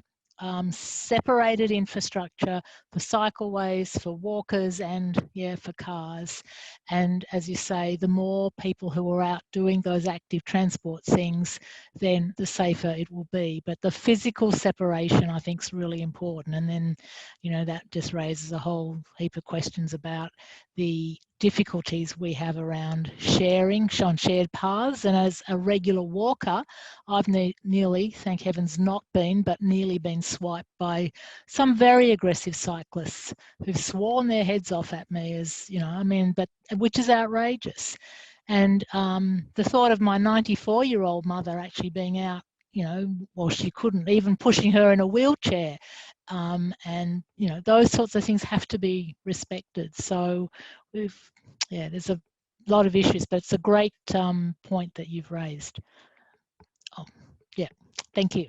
separated infrastructure for cycleways, for walkers, and for cars. And as you say, the more people who are out doing those active transport things, then the safer it will be. But the physical separation, I think, is really important. And then, you know, that just raises a whole heap of questions about the difficulties we have around sharing on shared paths. And as a regular walker, I've nearly, thank heavens, not been, but nearly been swiped by some very aggressive cyclists who've sworn their heads off at me, as you know, I mean, but which is outrageous. And the thought of my 94-year-old mother actually being out, you know, well, she couldn't, even pushing her in a wheelchair. And, you know, those sorts of things have to be respected. So there's a lot of issues, but it's a great point that you've raised. Oh, yeah, thank you.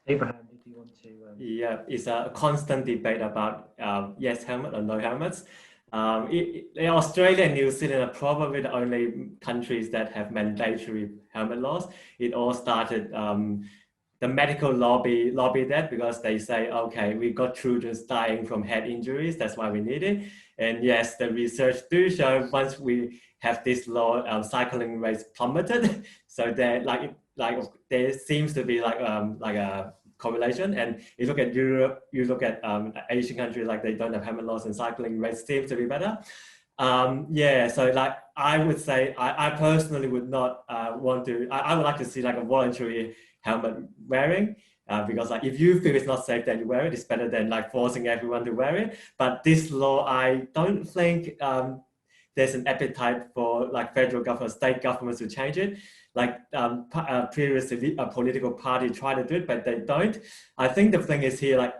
Abraham, did you want to?
Yeah, it's a constant debate about yes helmet or no helmets. Australia and New Zealand are probably the only countries that have mandatory helmet laws. It all started, the medical lobby that, because they say, okay, we got children dying from head injuries, that's why we need it. And yes, the research do show once we have this law, cycling rates plummeted. So that there seems to be like a correlation. And you look at Europe, you look at Asian countries, like they don't have helmet laws and cycling rates seems to be better. So like I would say, I personally would not want to, I would like to see like a voluntary helmet wearing, because like if you feel it's not safe, then you wear it. It's better than like forcing everyone to wear it. But this law, I don't think there's an appetite for like federal government, state governments to change it. Like previously a political party tried to do it, but they don't. I think the thing is here, like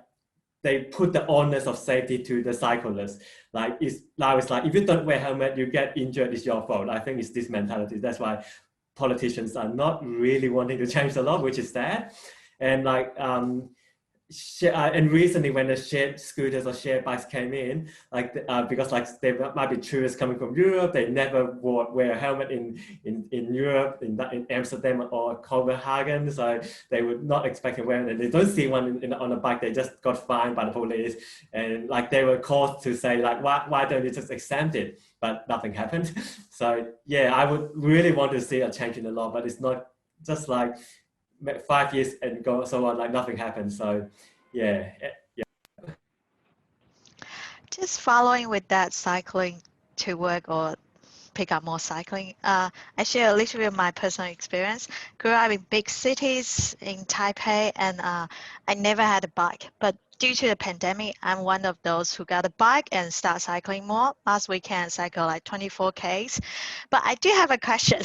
they put the onus of safety to the cyclists. Like it's like, if you don't wear a helmet, you get injured, it's your fault. I think it's this mentality. That's why politicians are not really wanting to change the law, which is sad. And like, and recently when the shared scooters or shared bikes came in, like because like there might be tourists coming from Europe, they never wear a helmet in Europe, in Amsterdam or Copenhagen, so they would not expect to wear it. They don't see one on a bike, they just got fined by the police, and like they were called to say like, why don't you just exempt it? But nothing happened. So yeah, I would really want to see a change in the law, but it's not just like 5 years and go so on, like nothing happened. So yeah.
Just following with that cycling to work or pick up more cycling. I share a little bit of my personal experience. Grew up in big cities in Taipei, and I never had a bike. But due to the pandemic, I'm one of those who got a bike and start cycling more. Last weekend, I cycled like 24 Ks. But I do have a question,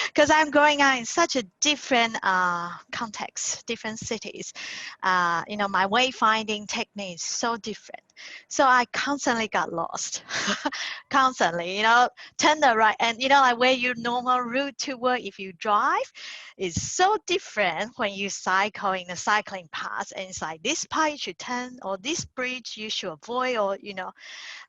because I'm growing up in such a different context, different cities. You know, my wayfinding technique is so different. So I constantly got lost, constantly, you know, turn the right, and you know, like where your normal route to work if you drive is so different when you cycle in a cycling path, and it's like this part you should turn, or this bridge you should avoid, or you know.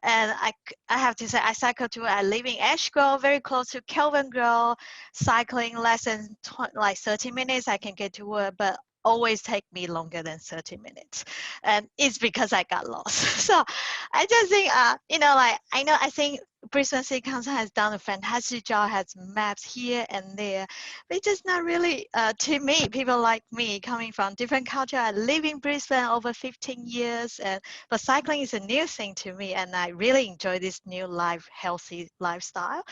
And I have to say, I cycle to, I live in Ash Grove, very close to Kelvin Grove, cycling less than like 30 minutes, I can get to work, but always take me longer than 30 minutes. And it's because I got lost. So I just think, you know, like, I think Brisbane City Council has done a fantastic job, has maps here and there, but it's just not really, to me, people like me coming from different culture. I live in Brisbane over 15 years, but cycling is a new thing to me, and I really enjoy this new healthy lifestyle,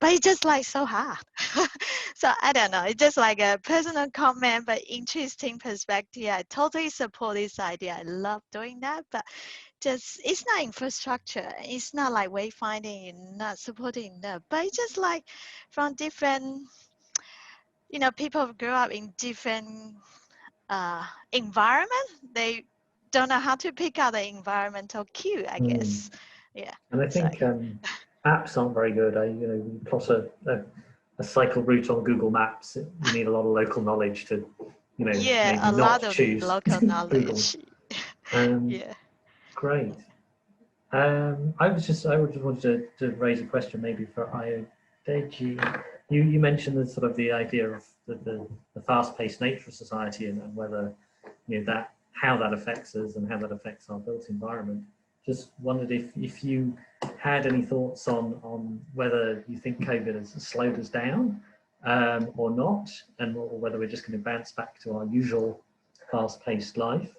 but it's just like so hard. So I don't know, it's just like a personal comment, but interesting perspective. I totally support this idea. I love doing that, but just it's not infrastructure, it's not like wayfinding, you're not supporting that, but it's just like from different, you know, people grew up in different environment, they don't know how to pick out the environmental cue, I guess. Yeah.
And I think apps aren't very good. You know, you plot a cycle route on Google Maps, you need a lot of local knowledge to, you know,
Yeah,
maybe
a
not
lot of
choose
local knowledge.
Yeah. Great. I just wanted to raise a question maybe for Ayodeji. You mentioned the sort of the idea of the fast-paced nature of society, and whether, you know, how that affects us and how that affects our built environment. Just wondered if you had any thoughts on whether you think COVID has slowed us down or not, and or whether we're just going to bounce back to our usual fast-paced life.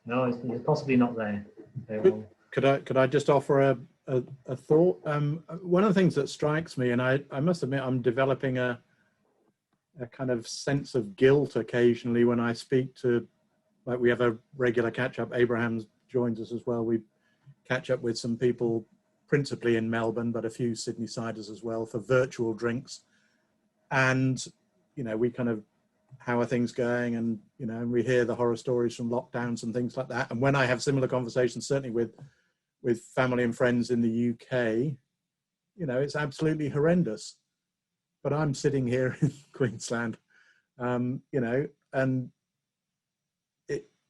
No, it's possibly not there.
Could I just offer a thought? One of the things that strikes me, and I must admit I'm developing a kind of sense of guilt occasionally when I speak to, like, we have a regular catch up. Abraham joins us as well. We catch up with some people principally in Melbourne, but a few Sydney-siders as well, for virtual drinks. And, you know, we kind of, how are things going? And, you know, and we hear the horror stories from lockdowns and things like that. And when I have similar conversations, certainly with family and friends in the UK, you know, it's absolutely horrendous. But I'm sitting here in Queensland, you know, and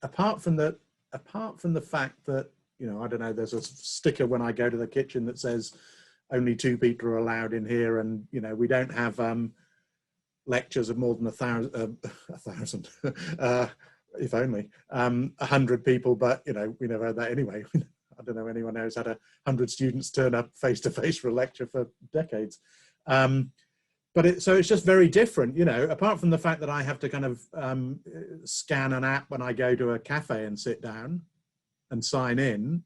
apart from the fact that, you know, I don't know, there's a sticker when I go to the kitchen that says only 2 people are allowed in here, and, you know, we don't have lectures of more than 1,000, if only 100 people, but, you know, we never had that anyway. I don't know anyone who's had 100 students turn up face to face for a lecture for decades. But so it's just very different, you know, apart from the fact that I have to kind of scan an app when I go to a cafe and sit down and sign in.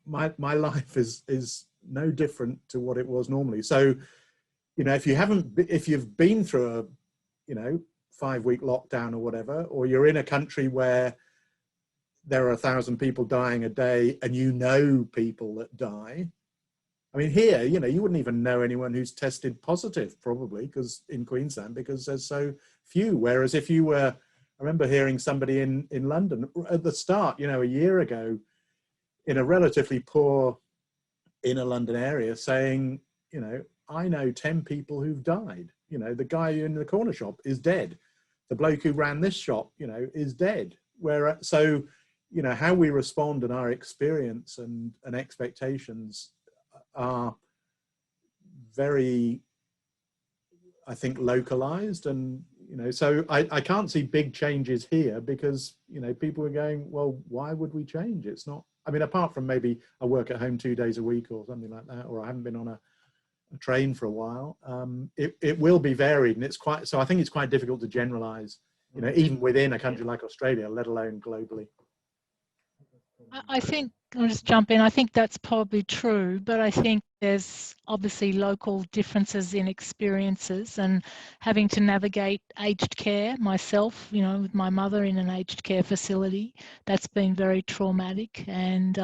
My life is no different to what it was normally. So, you know, if you've been through a, you know, 5-week lockdown or whatever, or you're in a country where there are 1,000 people dying a day and you know people that die. I mean, here, you know, you wouldn't even know anyone who's tested positive, probably, because in Queensland, because there's so few. Whereas if you were, I remember hearing somebody in London at the start, you know, a year ago, in a relatively poor inner London area, saying, you know, I know 10 people who've died. You know, the guy in the corner shop is dead. The bloke who ran this shop, you know, is dead. So, you know, how we respond and our experience and expectations are very, I think, localized. And, you know, so I can't see big changes here because, you know, people are going, well, why would we change? It's not, I mean, apart from maybe I work at home 2 days a week or something like that, or I haven't been on a train for a while. It will be varied, and it's quite, so I think it's quite difficult to generalize you know, even within a country like Australia, let alone globally.
I think, I'll just jump in, I think that's probably true, but I think there's obviously local differences in experiences, and having to navigate aged care myself, you know, with my mother in an aged care facility, that's been very traumatic. And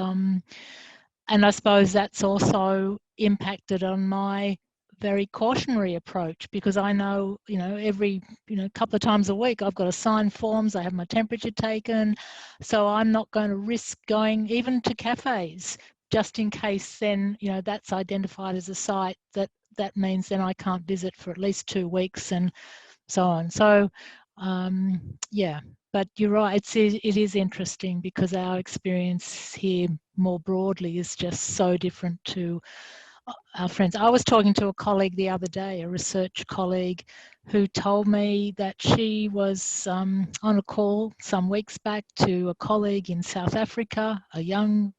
I suppose that's also impacted on my very cautionary approach, because I know, you know, every, you know, couple of times a week I've got to sign forms, I have my temperature taken, so I'm not going to risk going even to cafes just in case then, you know, that's identified as a site that means then I can't visit for at least 2 weeks and so on. So yeah, but you're right, it is interesting because our experience here more broadly is just so different to our friends. I was talking to a colleague the other day, a research colleague, who told me that she was on a call some weeks back to a colleague in South Africa, a young,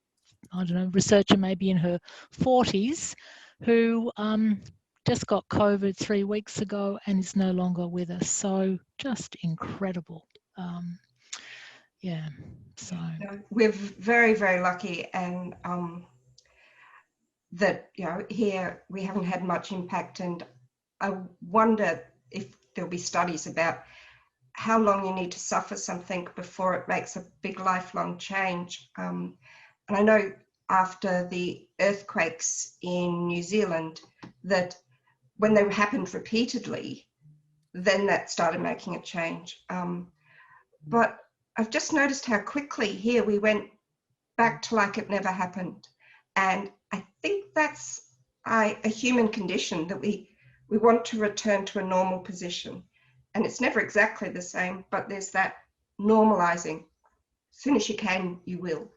I don't know, researcher maybe in her 40s, who just got COVID 3 weeks ago and is no longer with us. So just incredible. Yeah, so.
We're very, very lucky, and that, you know, here we haven't had much impact, and I wonder if there'll be studies about how long you need to suffer something before it makes a big lifelong change. And I know after the earthquakes in New Zealand, that when they happened repeatedly, then that started making a change. But I've just noticed how quickly here we went back to like it never happened. And I think that's a human condition, that we want to return to a normal position. And it's never exactly the same, but there's that normalizing. As soon as you can, you will.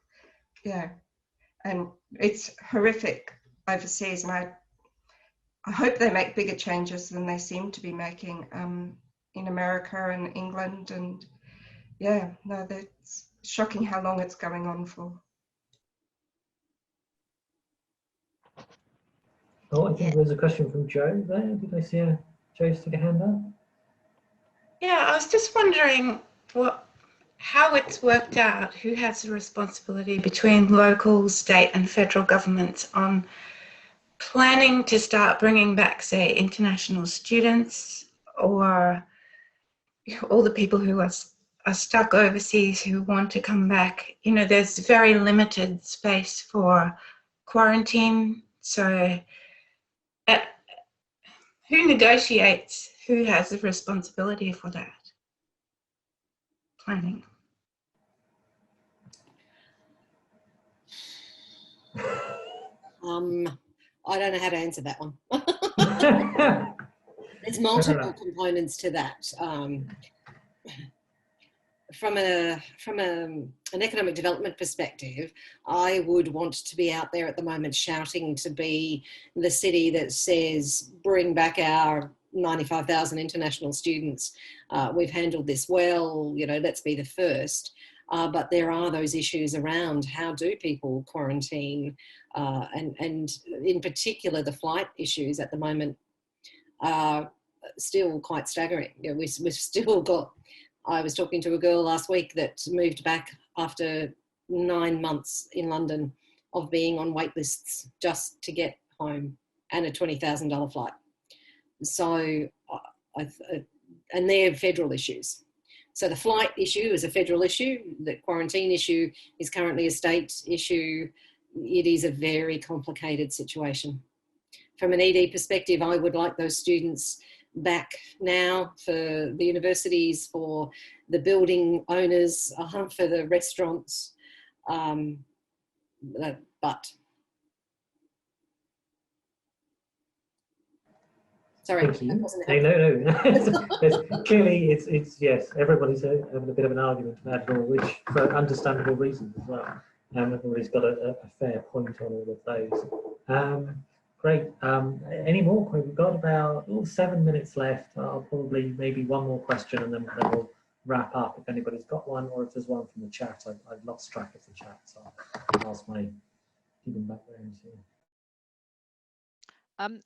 Yeah. And it's horrific overseas. And I hope they make bigger changes than they seem to be making in America and England. And yeah, no, that's shocking how long it's going on for.
Oh, I think there's a question from Joe there. Did I see Joe stick a hand up?
Yeah, I was just wondering how it's worked out, who has the responsibility between local, state and federal governments on planning to start bringing back, say, international students, or all the people who are stuck overseas who want to come back. You know, there's very limited space for quarantine, so who negotiates, who has the responsibility for that planning?
I don't know how to answer that one. There's multiple components to that. From an economic development perspective, I would want to be out there at the moment shouting to be the city that says, bring back our 95,000 international students. We've handled this well, you know, let's be the first. But there are those issues around how do people quarantine, and in particular the flight issues at the moment are still quite staggering. You know, we've still got, I was talking to a girl last week that moved back after 9 months in London of being on wait lists just to get home, and a $20,000 flight. So, and they're federal issues. So the flight issue is a federal issue. The quarantine issue is currently a state issue. It is a very complicated situation. From an ED perspective, I would like those students back now, for the universities, for the building owners, for the restaurants, but sorry,
Thank you. No. Clearly, it's yes. Everybody's having a bit of an argument about it all, which for understandable reasons as well. Everybody's got a fair point on all of those. Great. Any more? We've got about 7 minutes left. I'll probably maybe one more question, and then we'll wrap up. If anybody's got one, or if there's one from the chat, I've lost track of the chat, so I'll ask my keeping background here.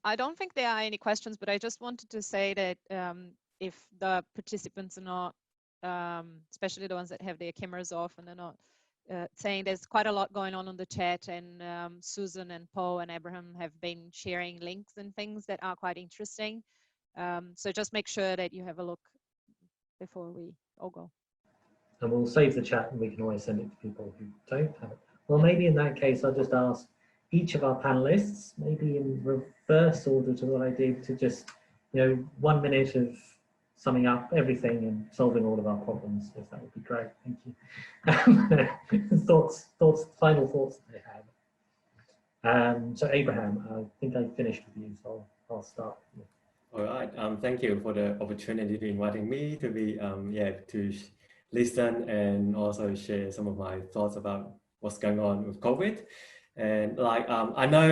I don't think there are any questions, but I just wanted to say that if the participants are not especially the ones that have their cameras off and they're not saying. There's quite a lot going on the chat, and Susan and Paul and Abraham have been sharing links and things that are quite interesting. So just make sure that you have a look before we all go.
And we'll save the chat and we can always send it to people who don't have it. Well, maybe in that case, I'll just ask each of our panelists, maybe in reverse order to what I did, to just, 1 minute of summing up everything and solving all of our problems, if that would be great. Thank you. Final thoughts that they have. So Abraham, I think I finished with you, so I'll start.
All right. Thank you for the opportunity to inviting me to be to listen and also share some of my thoughts about what's going on with COVID. And I know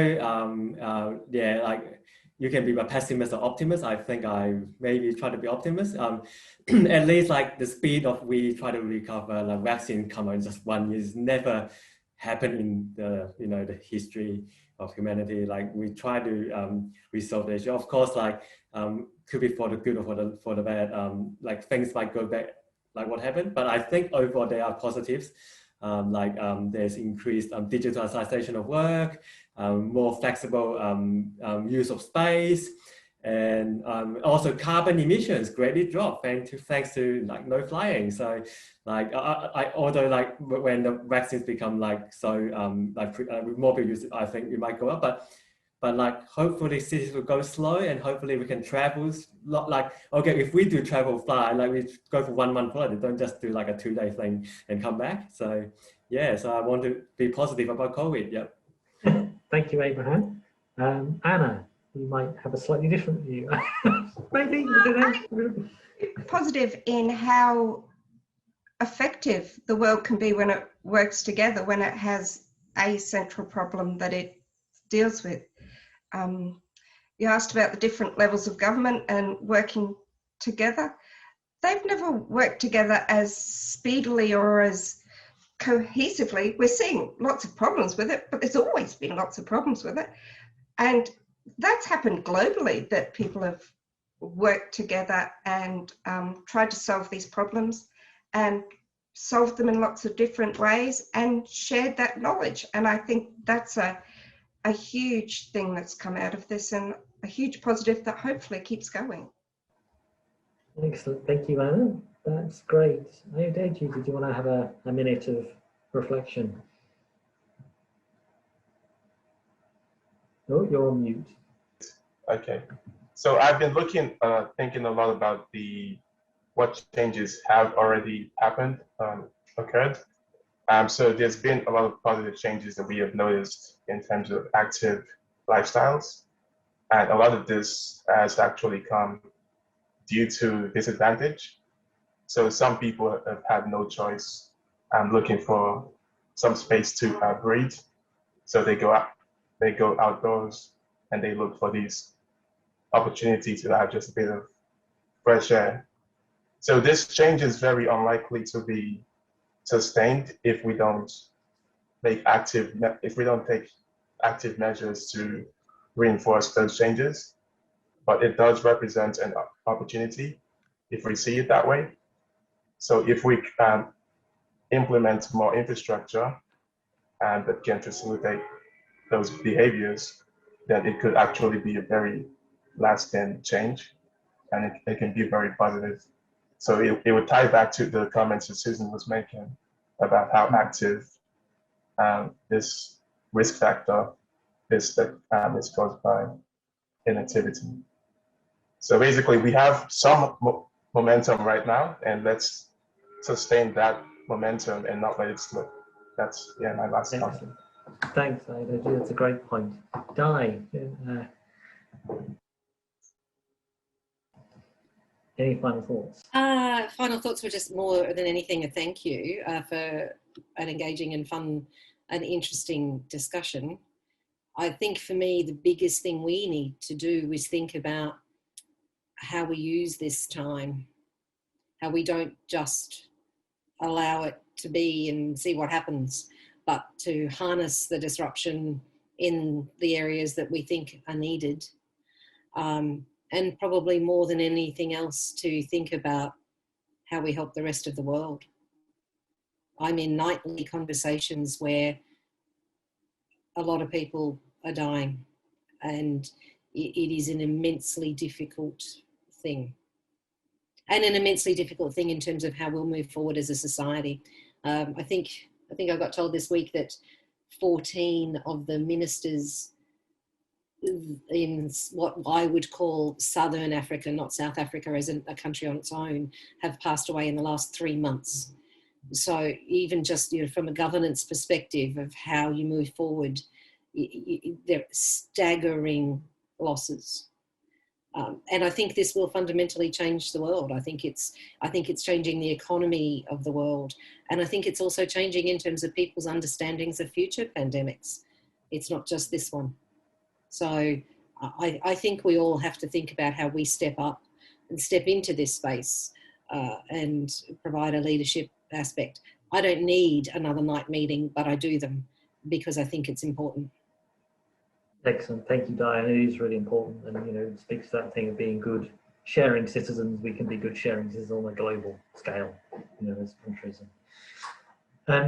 you can be a pessimist or optimist. I think I maybe try to be optimist. At least the speed of we try to recover vaccine come in just 1 year never happened in the the history of humanity. We try to resolve the issue. Of course, could be for the good or for the bad. Things might go back what happened, but I think overall there are positives. There's increased digitalization of work, more flexible use of space, and also carbon emissions greatly dropped thanks to no flying. So although when the vaccines become with more people use it, I think it might go up, but hopefully cities will go slow, and hopefully we can travel. Okay, if we do travel fly, we go for 1 month holiday, don't just do a 2-day thing and come back. So yeah, so I want to be positive about COVID. Yep.
Thank you, Abraham. Anna, you might have a slightly different view. Maybe, I don't know.
Positive in how effective the world can be when it works together, when it has a central problem that it deals with. You asked about the different levels of government and working together. They've never worked together as speedily or as cohesively. We're seeing lots of problems with it, but there's always been lots of problems with it. And that's happened globally, that people have worked together and tried to solve these problems and solved them in lots of different ways and shared that knowledge. And I think that's a huge thing that's come out of this, and a huge positive that hopefully keeps going.
Excellent. Thank you, Anna. That's great. Deji, did you want to have a minute of reflection? Oh, you're on mute.
Okay. So I've been thinking a lot about what changes have already happened, occurred. So there's been a lot of positive changes that we have noticed in terms of active lifestyles. And a lot of this has actually come due to disadvantage. So some people have had no choice, looking for some space to breathe. So they go outdoors and they look for these opportunities to have just a bit of fresh air. So this change is very unlikely to be sustained if we don't take active measures to reinforce those changes. But it does represent an opportunity if we see it that way. So if we implement more infrastructure and that can facilitate those behaviors, then it could actually be a very lasting change, and it can be very positive. So it would tie back to the comments that Susan was making about how active this risk factor is that is caused by inactivity. So basically, we have some momentum right now, and let's sustain that momentum and not let it slip. That's my last comment.
Thanks, Ida. That's a great point. Di, any final thoughts?
Final thoughts were just more than anything a thank you for an engaging and fun and interesting discussion. I think for me, the biggest thing we need to do is think about how we use this time, how we don't just allow it to be and see what happens, but to harness the disruption in the areas that we think are needed. And probably more than anything else, to think about how we help the rest of the world. I'm in nightly conversations where a lot of people are dying, and it is an immensely difficult thing. And an immensely difficult thing in terms of how we'll move forward as a society. I think I got told this week that 14 of the ministers in what I would call Southern Africa, not South Africa as a country on its own, have passed away in the last 3 months. So even just, you know, from a governance perspective of how you move forward, they're staggering losses. And I think this will fundamentally change the world. I think it's changing the economy of the world. And I think it's also changing in terms of people's understandings of future pandemics. It's not just this one. So I think we all have to think about how we step up and step into this space and provide a leadership aspect. I don't need another night meeting, but I do them because I think it's important.
Excellent, thank you, Diane. It is really important, and you know, it speaks to that thing of being good sharing citizens. We can be good sharing citizens on a global scale, you know, as countries.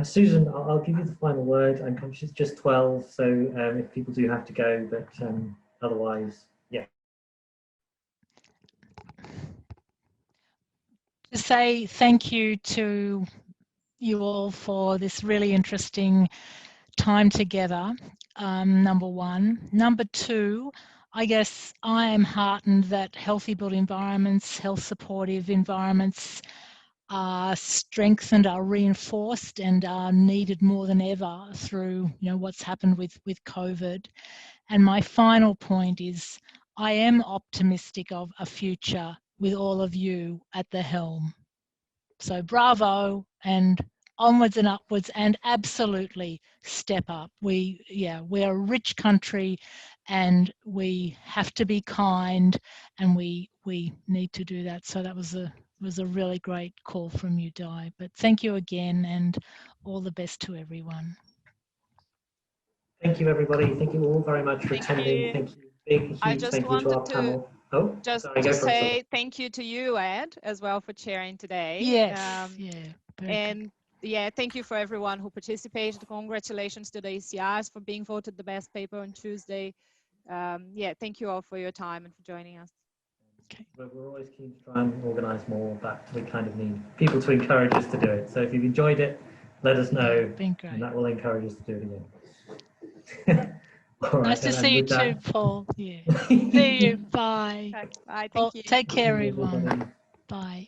Susan, I'll give you the final word. I'm conscious it's just 12, so if people do have to go, but otherwise, yeah.
To say thank you to you all for this really interesting time together, number one. Number two, I guess I am heartened that healthy built environments, health supportive environments are strengthened, are reinforced, and are needed more than ever through, you know, what's happened with COVID. And my final point is I am optimistic of a future with all of you at the helm. So bravo, and onwards and upwards, and absolutely step up. We're a rich country, and we have to be kind, and we need to do that. So that was a really great call from you, Di. But thank you again, and all the best to everyone.
Thank you, everybody. Thank you all very much for attending. Thank you. Big, huge
I just
thank you to our panel. Oh,
just
sorry,
to say thank you to you, Ed, as well for chairing today.
Yes,
and yeah, thank you for everyone who participated. Congratulations to the ACRs for being voted the best paper on Tuesday. Yeah, thank you all for your time and for joining us.
Okay.
We're always keen to try and organise more, but we kind of need people to encourage us to do it. So if you've enjoyed it, let us know, and that will encourage us to do it again. All right,
nice to see you too, Paul. Yeah. See you. Bye.
Bye. Thank you.
Take care, everyone. Bye.